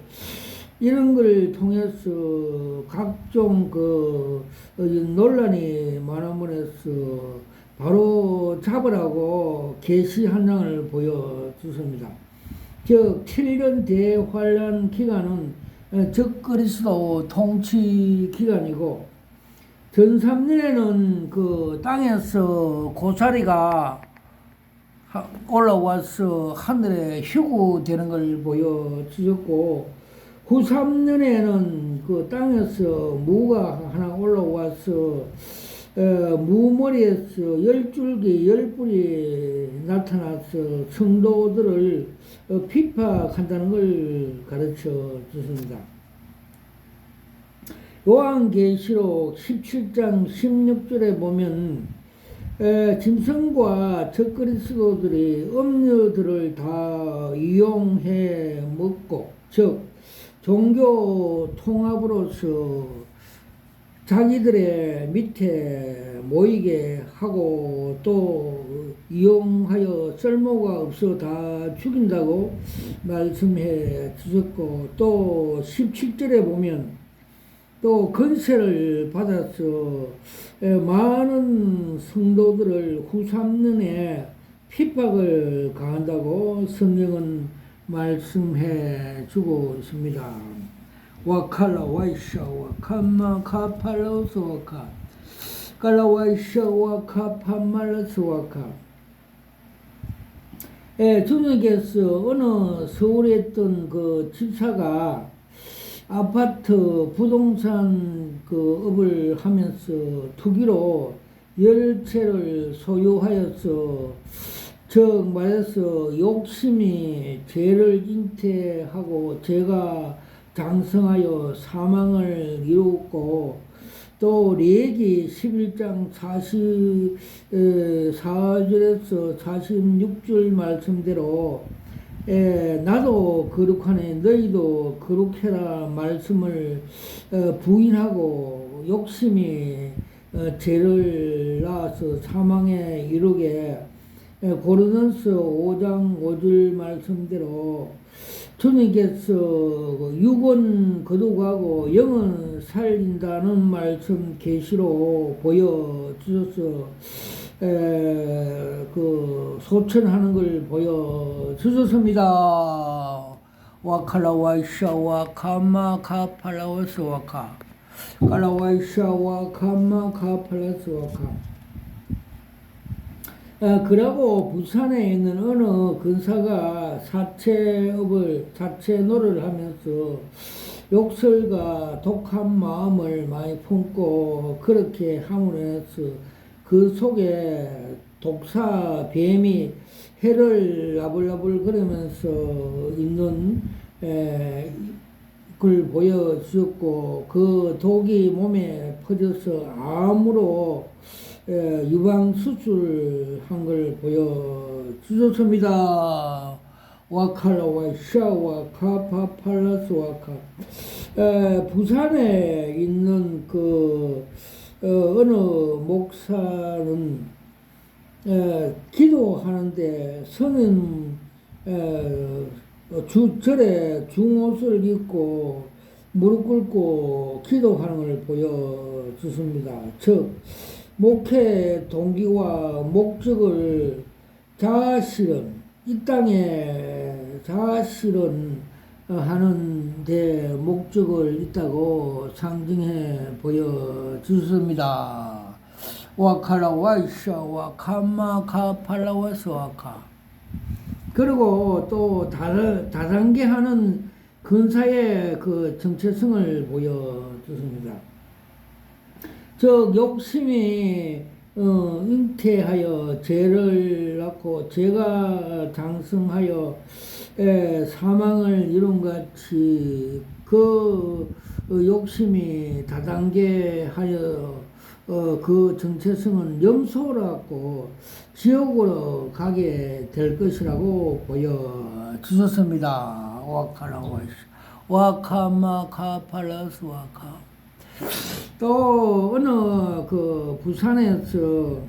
이런 걸 통해서 각종 그 논란이 많아문에서 바로 잡으라고 계시 한 장을 보여주습니다. 즉 7년 대환란 기간은 적그리스도 통치 기간이고 전 3년에는 그 땅에서 고사리가 올라와서 하늘에 휴구되는 걸 보여주셨고 후 3년에는 그 땅에서 무가 하나 올라와서 무머리에서 10줄기 10뿔이 나타나서 성도들을 핍박한다는 걸 가르쳐 주십니다. 요한계시록 17장 16절에 보면 짐승과 적그리스도들이 음료들을 다 이용해 먹고 즉 종교 통합으로서 자기들의 밑에 모이게 하고 또 이용하여 쓸모가 없어 다 죽인다고 말씀해 주셨고 또 17절에 보면 또 권세를 받아서 많은 성도들을 후 3년에 핍박을 가한다고 성경은 말씀해 주고 있습니다. 와칼라 와이샤 와카마 카팔라우스 와카 칼라와이샤 와카파말라스 와카. 주님께서 어느 서울에 있던 그 집사가 아파트 부동산 그 업을 하면서 투기로 10채를 소유하여서 즉 말해서 욕심이 죄를 잉태하고 죄가 장성하여 사망을 이루었고 또 레위기 11장 44절에서 46절 말씀대로 나도 거룩하네 너희도 거룩해라 말씀을 부인하고 욕심이 죄를 낳아서 사망에 이르게 고린도서 5장 5절 말씀대로 주님께서 육은 거두가고 영은 살린다는 말씀 계시로 보여주셔서 그 소천하는 걸 보여주셨습니다. 와칼라와이샤와 카마카팔라와스와카 칼라와이샤와 카마카팔라스와카. 그러고 부산에 있는 어느 근사가 사채노를 하면서 욕설과 독한 마음을 많이 품고 그렇게 함으로 해서 그 속에 독사 뱀이 해를 나불나불 그러면서 있는 걸 보여주셨고 그 독이 몸에 퍼져서 암으로 유방 수술한 걸 보여주셨습니다. 와칼라와 샤와 카파팔라스와카. 부산에 있는 그 어느 목사는 기도하는데 서는 절에 중옷을 입고 무릎 꿇고 기도하는 걸 보여주습니다. 즉 목회 동기와 목적을 이 땅에 자아실현 하는 데 목적을 있다고 상징해 보여주습니다. 와카라와이샤 와카마카팔라와스와카. 그리고 또 다단계 하는 근사의 그 정체성을 보여주습니다. 즉 욕심이 잉태하여 죄를 낳고 죄가 장성하여 사망을 이룬같이 그 욕심이 다단계하여 그 정체성은 염소라고 지옥으로 가게 될 것이라고 보여주셨습니다. 와카마카팔라스와카. 또 어느 그 부산에서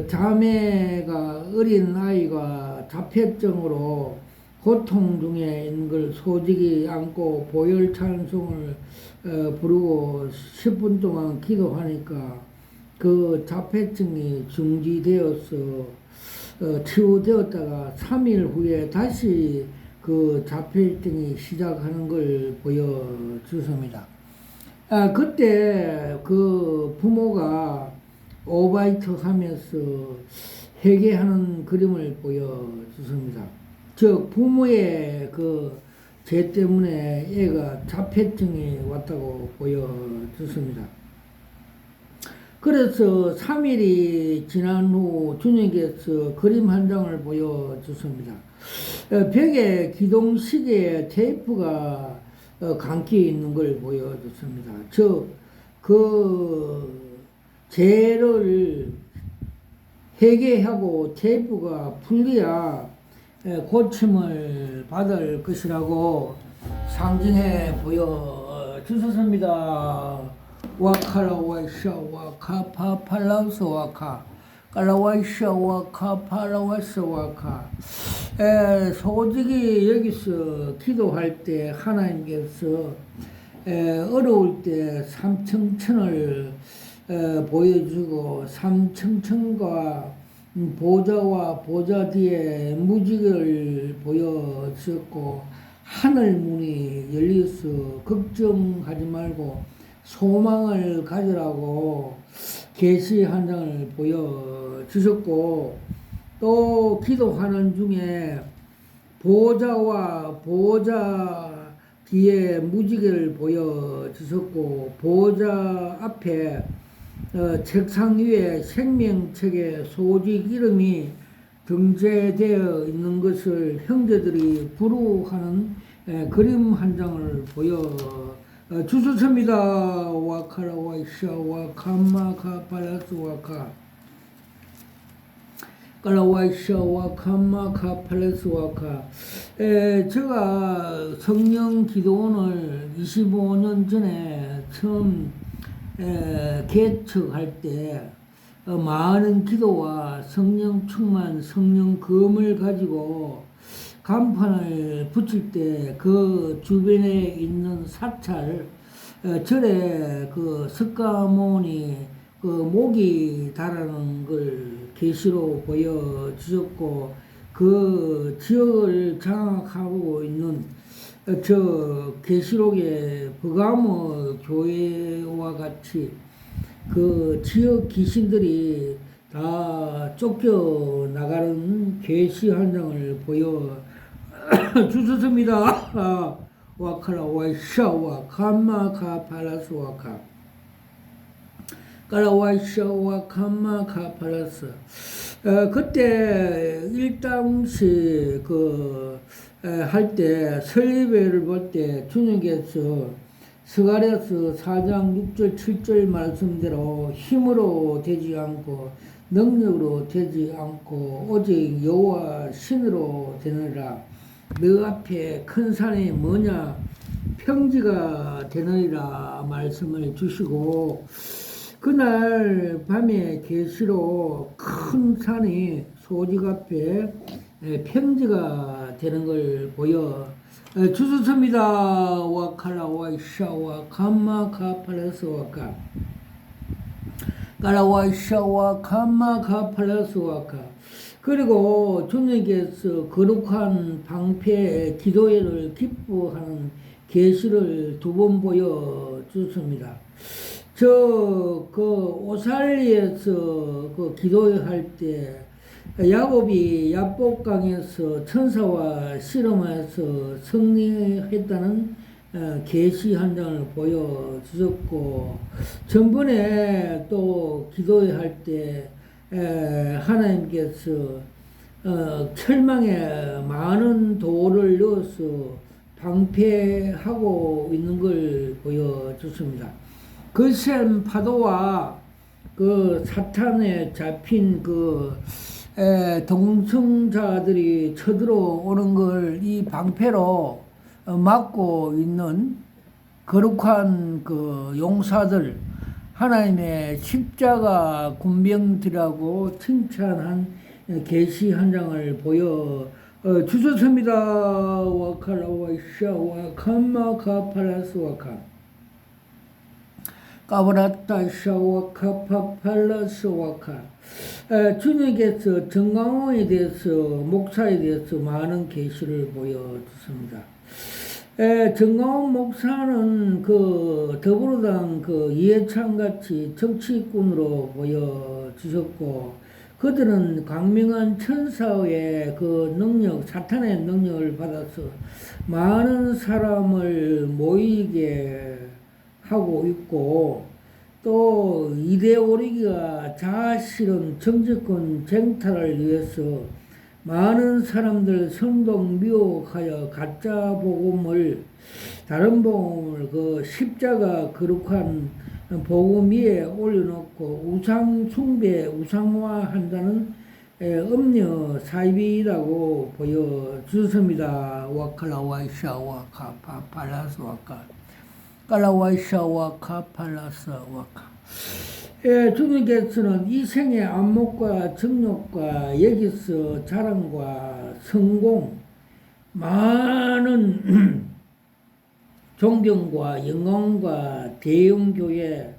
자매가 어린 아이가 자폐증으로 고통 중에 있는 걸 소직이 안고 보혈 찬송을 부르고 10분 동안 기도하니까 그 자폐증이 중지되어서 치유되었다가 3일 후에 다시 그 자폐증이 시작하는 걸 보여주습니다. 그때 그 부모가 오바이트 하면서 회개하는 그림을 보여주습니다. 즉 부모의 그 죄 때문에 애가 자폐증이 왔다고 보여주습니다. 그래서 3일이 지난 후 주님께서 그림 한 장을 보여주습니다. 벽에 기동시계에 테이프가 감겨 있는 걸 보여줬습니다. 즉, 그 죄를 회개하고 테이프가 풀려야 고침을 받을 것이라고 상징해 보여주셨습니다. 와카라와샤 와카파팔라우스 와카 깔라와샤 와카팔라와스 와카. 솔직히 여기서 기도할 때 하나님께서 어려울 때 삼청천을 보여주고 삼청천과 보좌와 보좌 뒤에 무지개를 보여주셨고 하늘 문이 열려서 걱정하지 말고 소망을 가지라고 계시 한 장을 보여주셨고 또 기도하는 중에 보좌와 보좌 뒤에 무지개를 보여주셨고 보좌 앞에 책상 위에 생명책에 소직 이름이 등재되어 있는 것을 형제들이 부르하는 그림 한 장을 보여주셨습니다. 와카라와이샤 와카마카팔라스와카 깔라와이샤와 카마카팔레스와카. 제가 성령 기도원을 25년 전에 처음 개척할 때 많은 기도와 성령 충만, 성령 검을 가지고 간판을 붙일 때 그 주변에 있는 사찰, 절에 그 석가모니 그 목이 달하는 걸 계시로 보여주셨고, 그 지역을 장악하고 있는 저 계시록의 버가모 교회와 같이 그 지역 귀신들이 다 쫓겨나가는 계시 한 장을 보여 주셨습니다. 와카라 와이샤와 카마카 팔라스와카 까라와이샤와 카마카 팔라스. 그때 일당시 할 때 설리배를 볼 때 주님께서 스가랴서 4장 6절 7절 말씀대로 힘으로 되지 않고 능력으로 되지 않고 오직 여호와 신으로 되느니라. 너 앞에 큰 산이 뭐냐 평지가 되느니라 말씀을 주시고, 그날 밤에 계시로 큰 산이 소직 앞에 평지가 되는 걸 보여 주셨습니다. 와카라 와이샤와 감마 카팔라스 와카 까라와이샤와 감마 카팔라스 와카. 그리고 주님께서 거룩한 방패 기도회를 기뻐하는 계시를 두 번 보여 주셨습니다. 오살리에서 그 기도회 할 때 야곱이 야복강에서 천사와 씨름해서 승리했다는 계시 한 장을 보여주셨고, 전번에 또 기도회 할 때 하나님께서 철망에 많은 돌을 넣어서 방패하고 있는 걸 보여줬습니다. 거센 파도와 그 사탄에 잡힌 동성자들이 쳐들어오는 걸 이 방패로 막고 있는 거룩한 그 용사들, 하나님의 십자가 군병들하고 칭찬한 계시 한 장을 보여 주셨습니다. 와칼라와샤와 캄마카팔라스와카 까브라타샤와 카파팔라스와카. 주님께서 정강호에 대해서, 목사에 대해서 많은 계시를 보여주십니다. 정강호 목사는 더불어당 이해찬 같이 정치꾼으로 보여주셨고, 그들은 광명한 천사의 능력, 사탄의 능력을 받아서 많은 사람을 모이게 하고 있고, 또 이데올로기가 자아실현 정치권 쟁탈을 위해서 많은 사람들 선동 미혹하여 가짜 복음을, 다른 복음을 십자가 거룩한 복음 위에 올려놓고 우상 숭배, 우상화한다는 음녀 사이비라고 보여주셨습니다. 와칼라와이샤와 카파팔라스와카 깔라와이샤와 카팔라스와카. 주님께서는 이 생의 안목과 정욕과 여기서 자랑과 성공, 많은 존경과 영광과 대형교회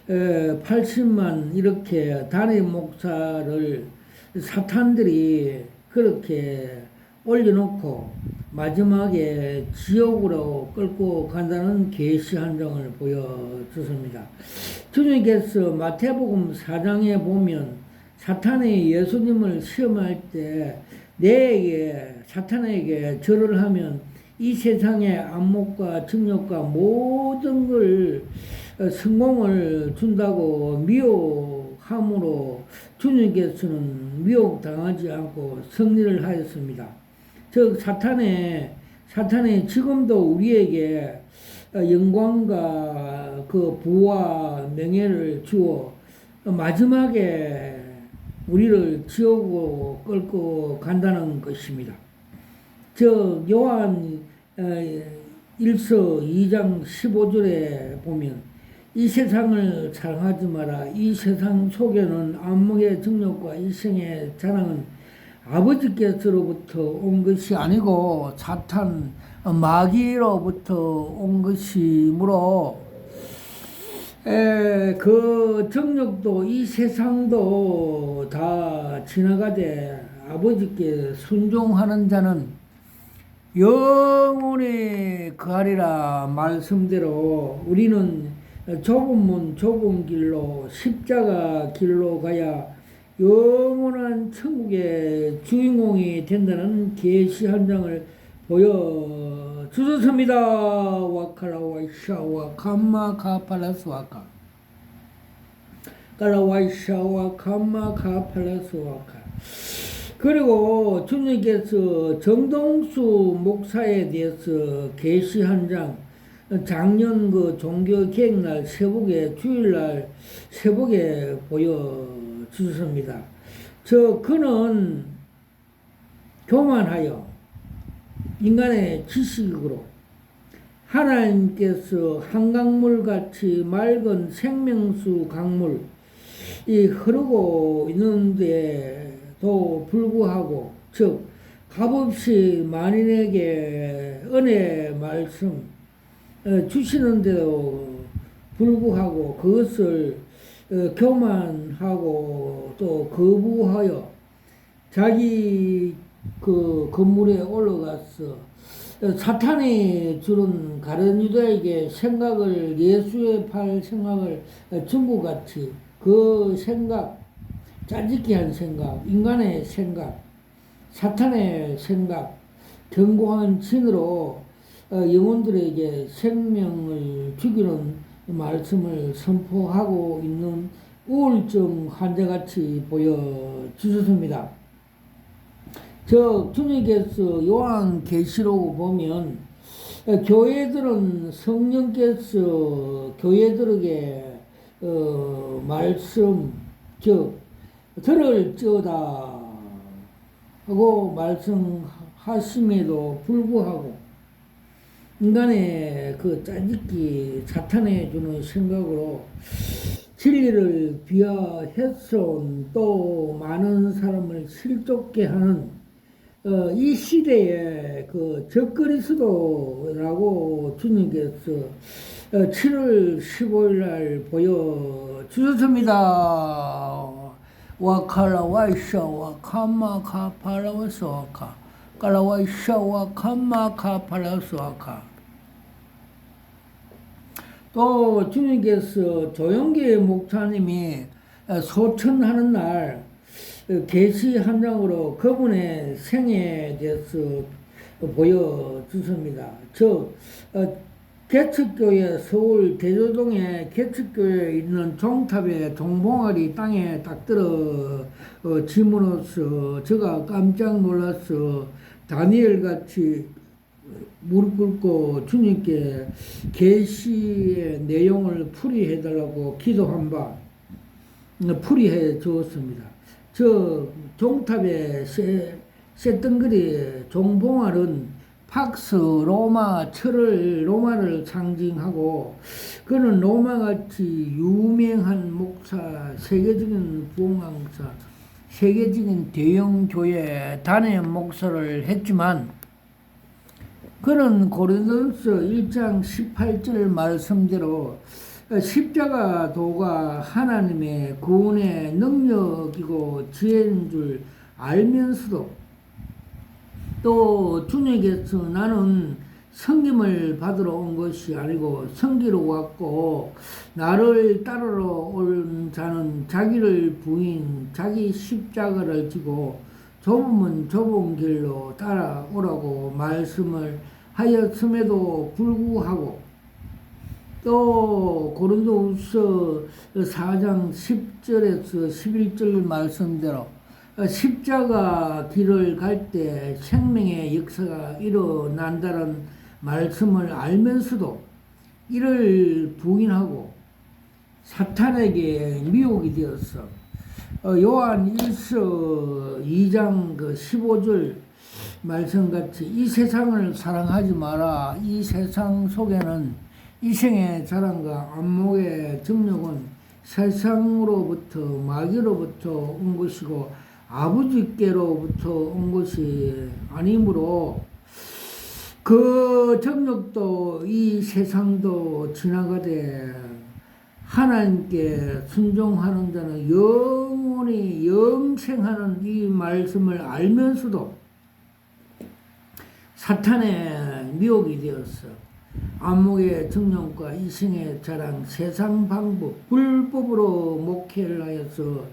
80만 이렇게 단임 목사를 사탄들이 그렇게 올려놓고 마지막에 지옥으로 끌고 간다는 계시 한 장을 보여주십니다. 주님께서 마태복음 4장에 보면 사탄이 예수님을 시험할 때 사탄에게 절을 하면 이 세상의 안목과 정욕과 모든 걸 성공을 준다고 미혹함으로 주님께서는 미혹당하지 않고 승리를 하였습니다. 즉 사탄의 지금도 우리에게 영광과 부와 명예를 주어 마지막에 우리를 지옥으로 끌고 간다는 것입니다. 즉 요한 1서 2장 15절에 보면 이 세상을 사랑하지 마라. 이 세상 속에는 안목의 정욕과 이생의 자랑은 아버지께서로부터 온 것이 아니고 사탄 마귀로부터 온 것이므로 그 정욕도 이 세상도 다 지나가되 아버지께 순종하는 자는 영원히 거하리라 말씀대로 우리는 좁은 문 좁은 길로 십자가 길로 가야 영원한 천국의 주인공이 된다는 계시 한 장을 보여 주셨습니다. 와카라와이샤와 감마카팔라스와카 깔라와이샤와 감마카팔라스와카. 그리고 주님께서 정동수 목사에 대해서 계시 한 장, 작년 그 종교 계획날 새벽에 주일날 새벽에 보여 주셨습니다. 그는 교만하여 인간의 지식으로 하나님께서 한강물같이 맑은 생명수 강물이 흐르고 있는데도 불구하고 즉 값없이 만인에게 은혜 말씀 주시는데도 불구하고 그것을 교만하고 또 거부하여 자기 그 건물에 올라가서 사탄이 주는 가룟 유다에게 생각을 예수의 팔 생각을 준 것 같이 그 생각 짜집기한 생각 인간의 생각 사탄의 생각 견고한 진으로 영혼들에게 생명을 죽이는 말씀을 선포하고 있는 우울증 환자같이 보여주셨습니다. 주님께서 요한계시록 보면 교회들은 성령께서 교회들에게 말씀 들을지어다 하고 말씀하심에도 불구하고 인간의 그 짜집기 사탄에 주는 생각으로 진리를 비하해서 또 많은 사람을 실족게 하는 이 시대에 그 적그리스도라고 주님께서 7월 15일 날 보여주셨습니다. 와칼라와이샤와 캄마카팔라와소아카 칼라와이샤와 캄마카팔라소아카. 또 주님께서 조영기 목사님이 소천하는 날 계시 한 장으로 그분의 생애에 대해서 보여주십니다. 개척교회 서울 대조동에 개척교회에 있는 종탑에 동봉아리 땅에 딱 떨어짐으로써 제가 깜짝 놀라서 다니엘같이 무릎 꿇고 주님께 계시의 내용을 풀이해달라고 기도한 바 풀이해 주었습니다. 종탑의 쇳덩거리 종봉알은 팍스 로마 철을 로마를 상징하고 그는 로마같이 유명한 목사 세계적인 부흥강사 세계적인 대형 교회 단임 목사를 했지만 그는 고린도전서 1장 18절 말씀대로 십자가 도가 하나님의 구원의 능력이고 지혜인 줄 알면서도 또 주님께서 나는 섬김을 받으러 온 것이 아니고 섬기러 왔고 나를 따르러 온 자는 자기를 부인 자기 십자가를 지고 좁으면 좁은 길로 따라오라고 말씀을 하였음에도 불구하고 또 고린도후서 4장 10절에서 11절 말씀대로 십자가 길을 갈 때 생명의 역사가 일어난다는 말씀을 알면서도 이를 부인하고 사탄에게 미혹이 되었어. 요한 1서 2장 15절 말씀같이 이 세상을 사랑하지 마라. 이 세상 속에는 이생의 자랑과 안목의 정력은 세상으로부터 마귀로부터 온 것이고 아버지께로부터 온 것이 아니므로 그 정력도 이 세상도 지나가되 하나님께 순종하는 자는 영원히 영생하는 이 말씀을 알면서도 사탄의 미혹이 되었어. 안목의 정령과 이생의 자랑, 세상 방법, 불법으로 목회를 하여서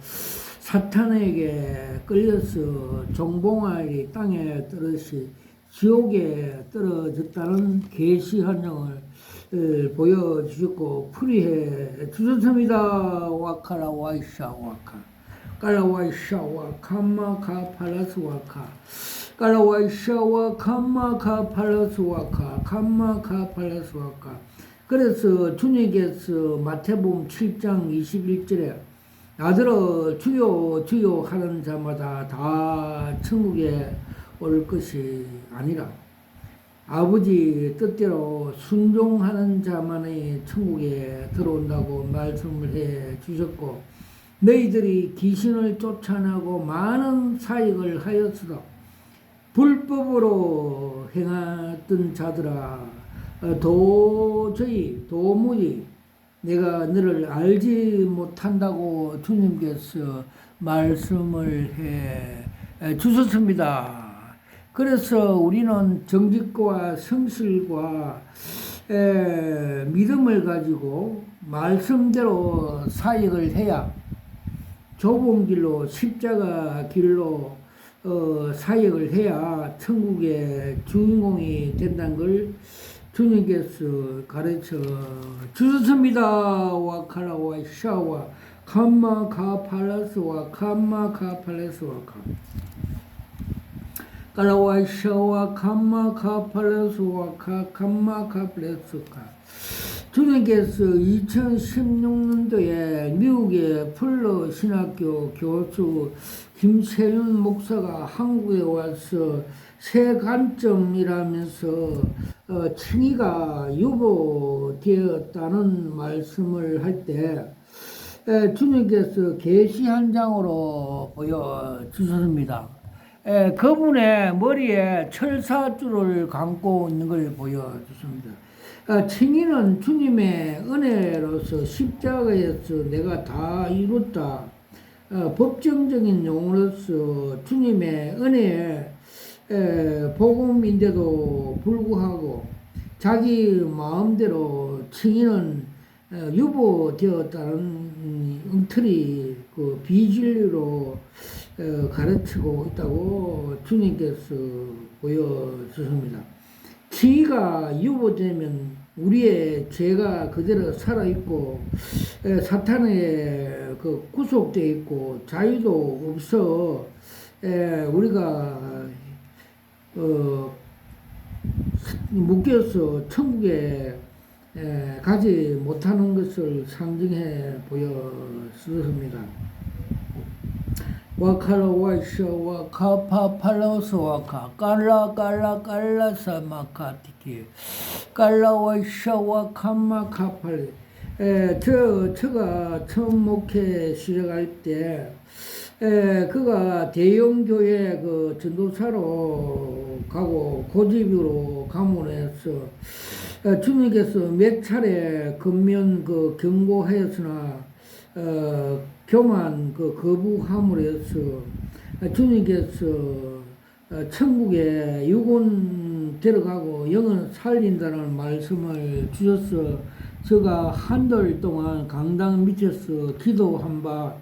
사탄에게 끌려서 종봉알이 땅에 떨어지 지옥에 떨어졌다는 계시 한정을 보여주셨고 풀이해 주셨습니다. 와카라 와이샤 와카 깔라 와이샤 와카마카 팔라스 와카 깔라 와이샤 와카마카 팔라스 와카 카마카 팔라스 와카. 그래서 주님께서 마태복음 7장 21절에 나더러 주여 주여 하는 자마다 다 천국에 올 것이 아니라 아버지 뜻대로 순종하는 자만이 천국에 들어온다고 말씀을 해 주셨고, 너희들이 귀신을 쫓아내고 많은 사역을 하였으나 불법으로 행하던 자들아, 도무지 내가 너를 알지 못한다고 주님께서 말씀을 해 주셨습니다. 그래서 우리는 정직과 성실과 믿음을 가지고 말씀대로 사역을 해야 좁은 길로 십자가 길로 사역을 해야 천국의 주인공이 된다는 걸 주님께서 가르쳐 주셨습니다. 와카라와 샤와 캄마카 팔라스와 캄마카 팔라스와 깔라와 샤와 캄마카 팔라스와 캄마카 팔라스카. 주님께서 2016년도에 미국의 풀러 신학교 교수 김세윤 목사가 한국에 와서 새 관점이라면서 칭의가 유보되었다는 말씀을 할 때 주님께서 계시 한 장으로 보여주셨습니다. 그분의 머리에 철사줄을 감고 있는 걸 보여주십니다. 칭의는 주님의 은혜로서 십자가에서 내가 다 이뤘다. 법정적인 용어로서 주님의 은혜의 복음인데도 불구하고 자기 마음대로 칭의는 유보되었다는 엉터리 그 비진리로 가르치고 있다고 주님께서 보여주십니다. 칭의가 유보되면 우리의 죄가 그대로 살아있고 사탄의 그 구속되어 있고 자유도 없어 우리가 묶여서 천국에 가지 못하는 것을 상징해 보여주셨습니다. 와카라 와이샤 와카파 팔라우스 와카 깔라 사마카티키 깔라 와이샤 와카마카 팔리. 제가 처음 목회 시작할 때 그가 대형교회 그 전도사로 가고 고집으로 가문해서 주님께서 몇 차례 근면 그 경고하였으나 교만 그 거부함으로 해서 주님께서 천국에 육은 데려가고 영은 살린다는 말씀을 주셔서 제가 한 달 동안 강당 밑에서 기도한 바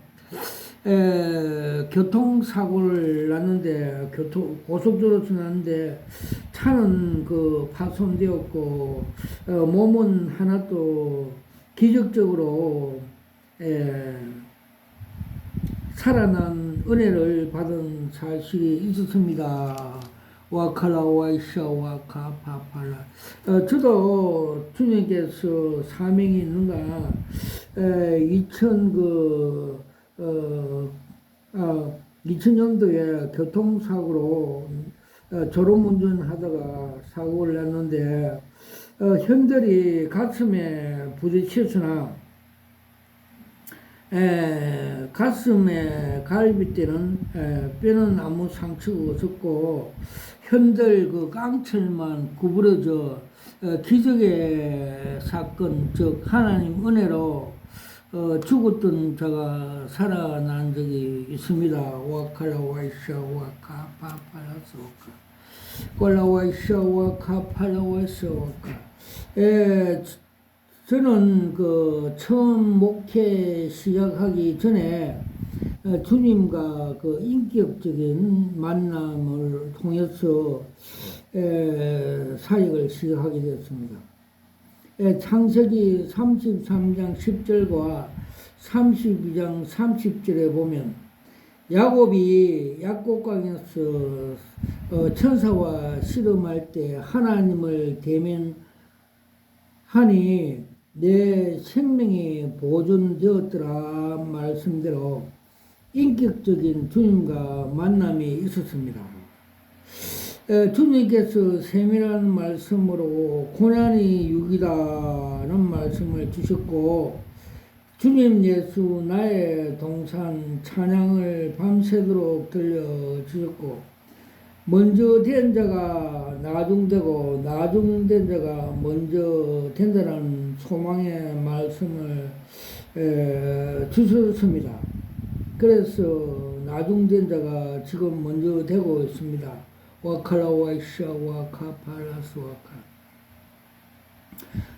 교통사고를 났는데 고속도로에서 났는데 차는 그 파손되었고 몸은 하나도 기적적으로 살아난 은혜를 받은 사실이 있었습니다. 와카라 와이샤 와카파팔라. 저도 주님께서 사명이 있는가 2000년도에 교통사고로 졸음운전하다가 사고를 났는데 현들이 가슴에 부딪혔으나 가슴에 갈비뼈는 뼈는 아무 상처가 없었고 현들 그 깡철만 구부러져 기적의 사건 즉 하나님 은혜로 죽었던 자가 살아난 적이 있습니다. 와칼라와이샤 와카파팔라스 와카 꼴라와이샤 와카팔라와이샤 와카 저는 그 처음 목회 시작하기 전에 주님과 그 인격적인 만남을 통해서 사역을 시작하게 되었습니다. 창세기 33장 10절과 32장 30절에 보면 야곱이 약곡강에서 천사와 씨름할 때 하나님을 대면하니 내 생명이 보존되었더라 말씀대로 인격적인 주님과 만남이 있었습니다. 주님께서 세밀한 말씀으로 고난이 육이다는 말씀을 주셨고 주님 예수 나의 동산 찬양을 밤새도록 들려주셨고 먼저 된 자가 나중되고 나중된 자가 먼저 된다는 소망의 말씀을 주셨습니다. 그래서 나중된 자가 지금 먼저 되고 있습니다. 와칼라와이샤 와카팔라스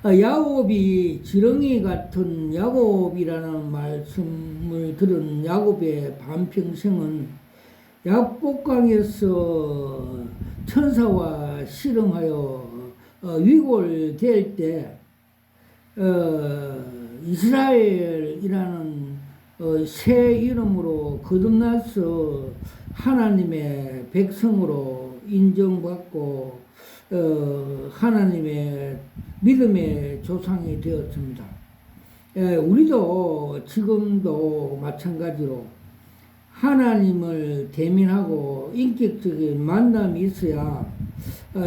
와카 야곱이 지렁이 같은 야곱이라는 말씀을 들은 야곱의 반평생은 약복강에서 천사와 씨름하여 위골될 때 이스라엘이라는 새 이름으로 거듭나서 하나님의 백성으로 인정받고 하나님의 믿음의 조상이 되었습니다. 우리도 지금도 마찬가지로 하나님을 대면하고 인격적인 만남이 있어야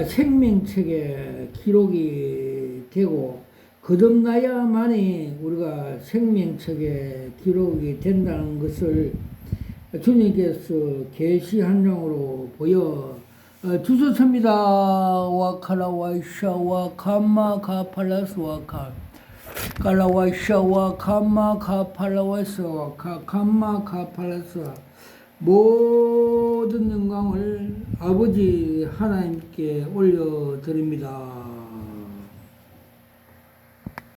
생명책에 기록이 되고 거듭나야만이 우리가 생명책에 기록이 된다는 것을 주님께서 계시 한 장으로 보여 주셨습니다. 와칼라와이샤 와카마 카팔라스 와카 칼라와이샤 와카마 카팔라와스 와카 카마 카팔라스 모든 영광을 아버지 하나님께 올려드립니다.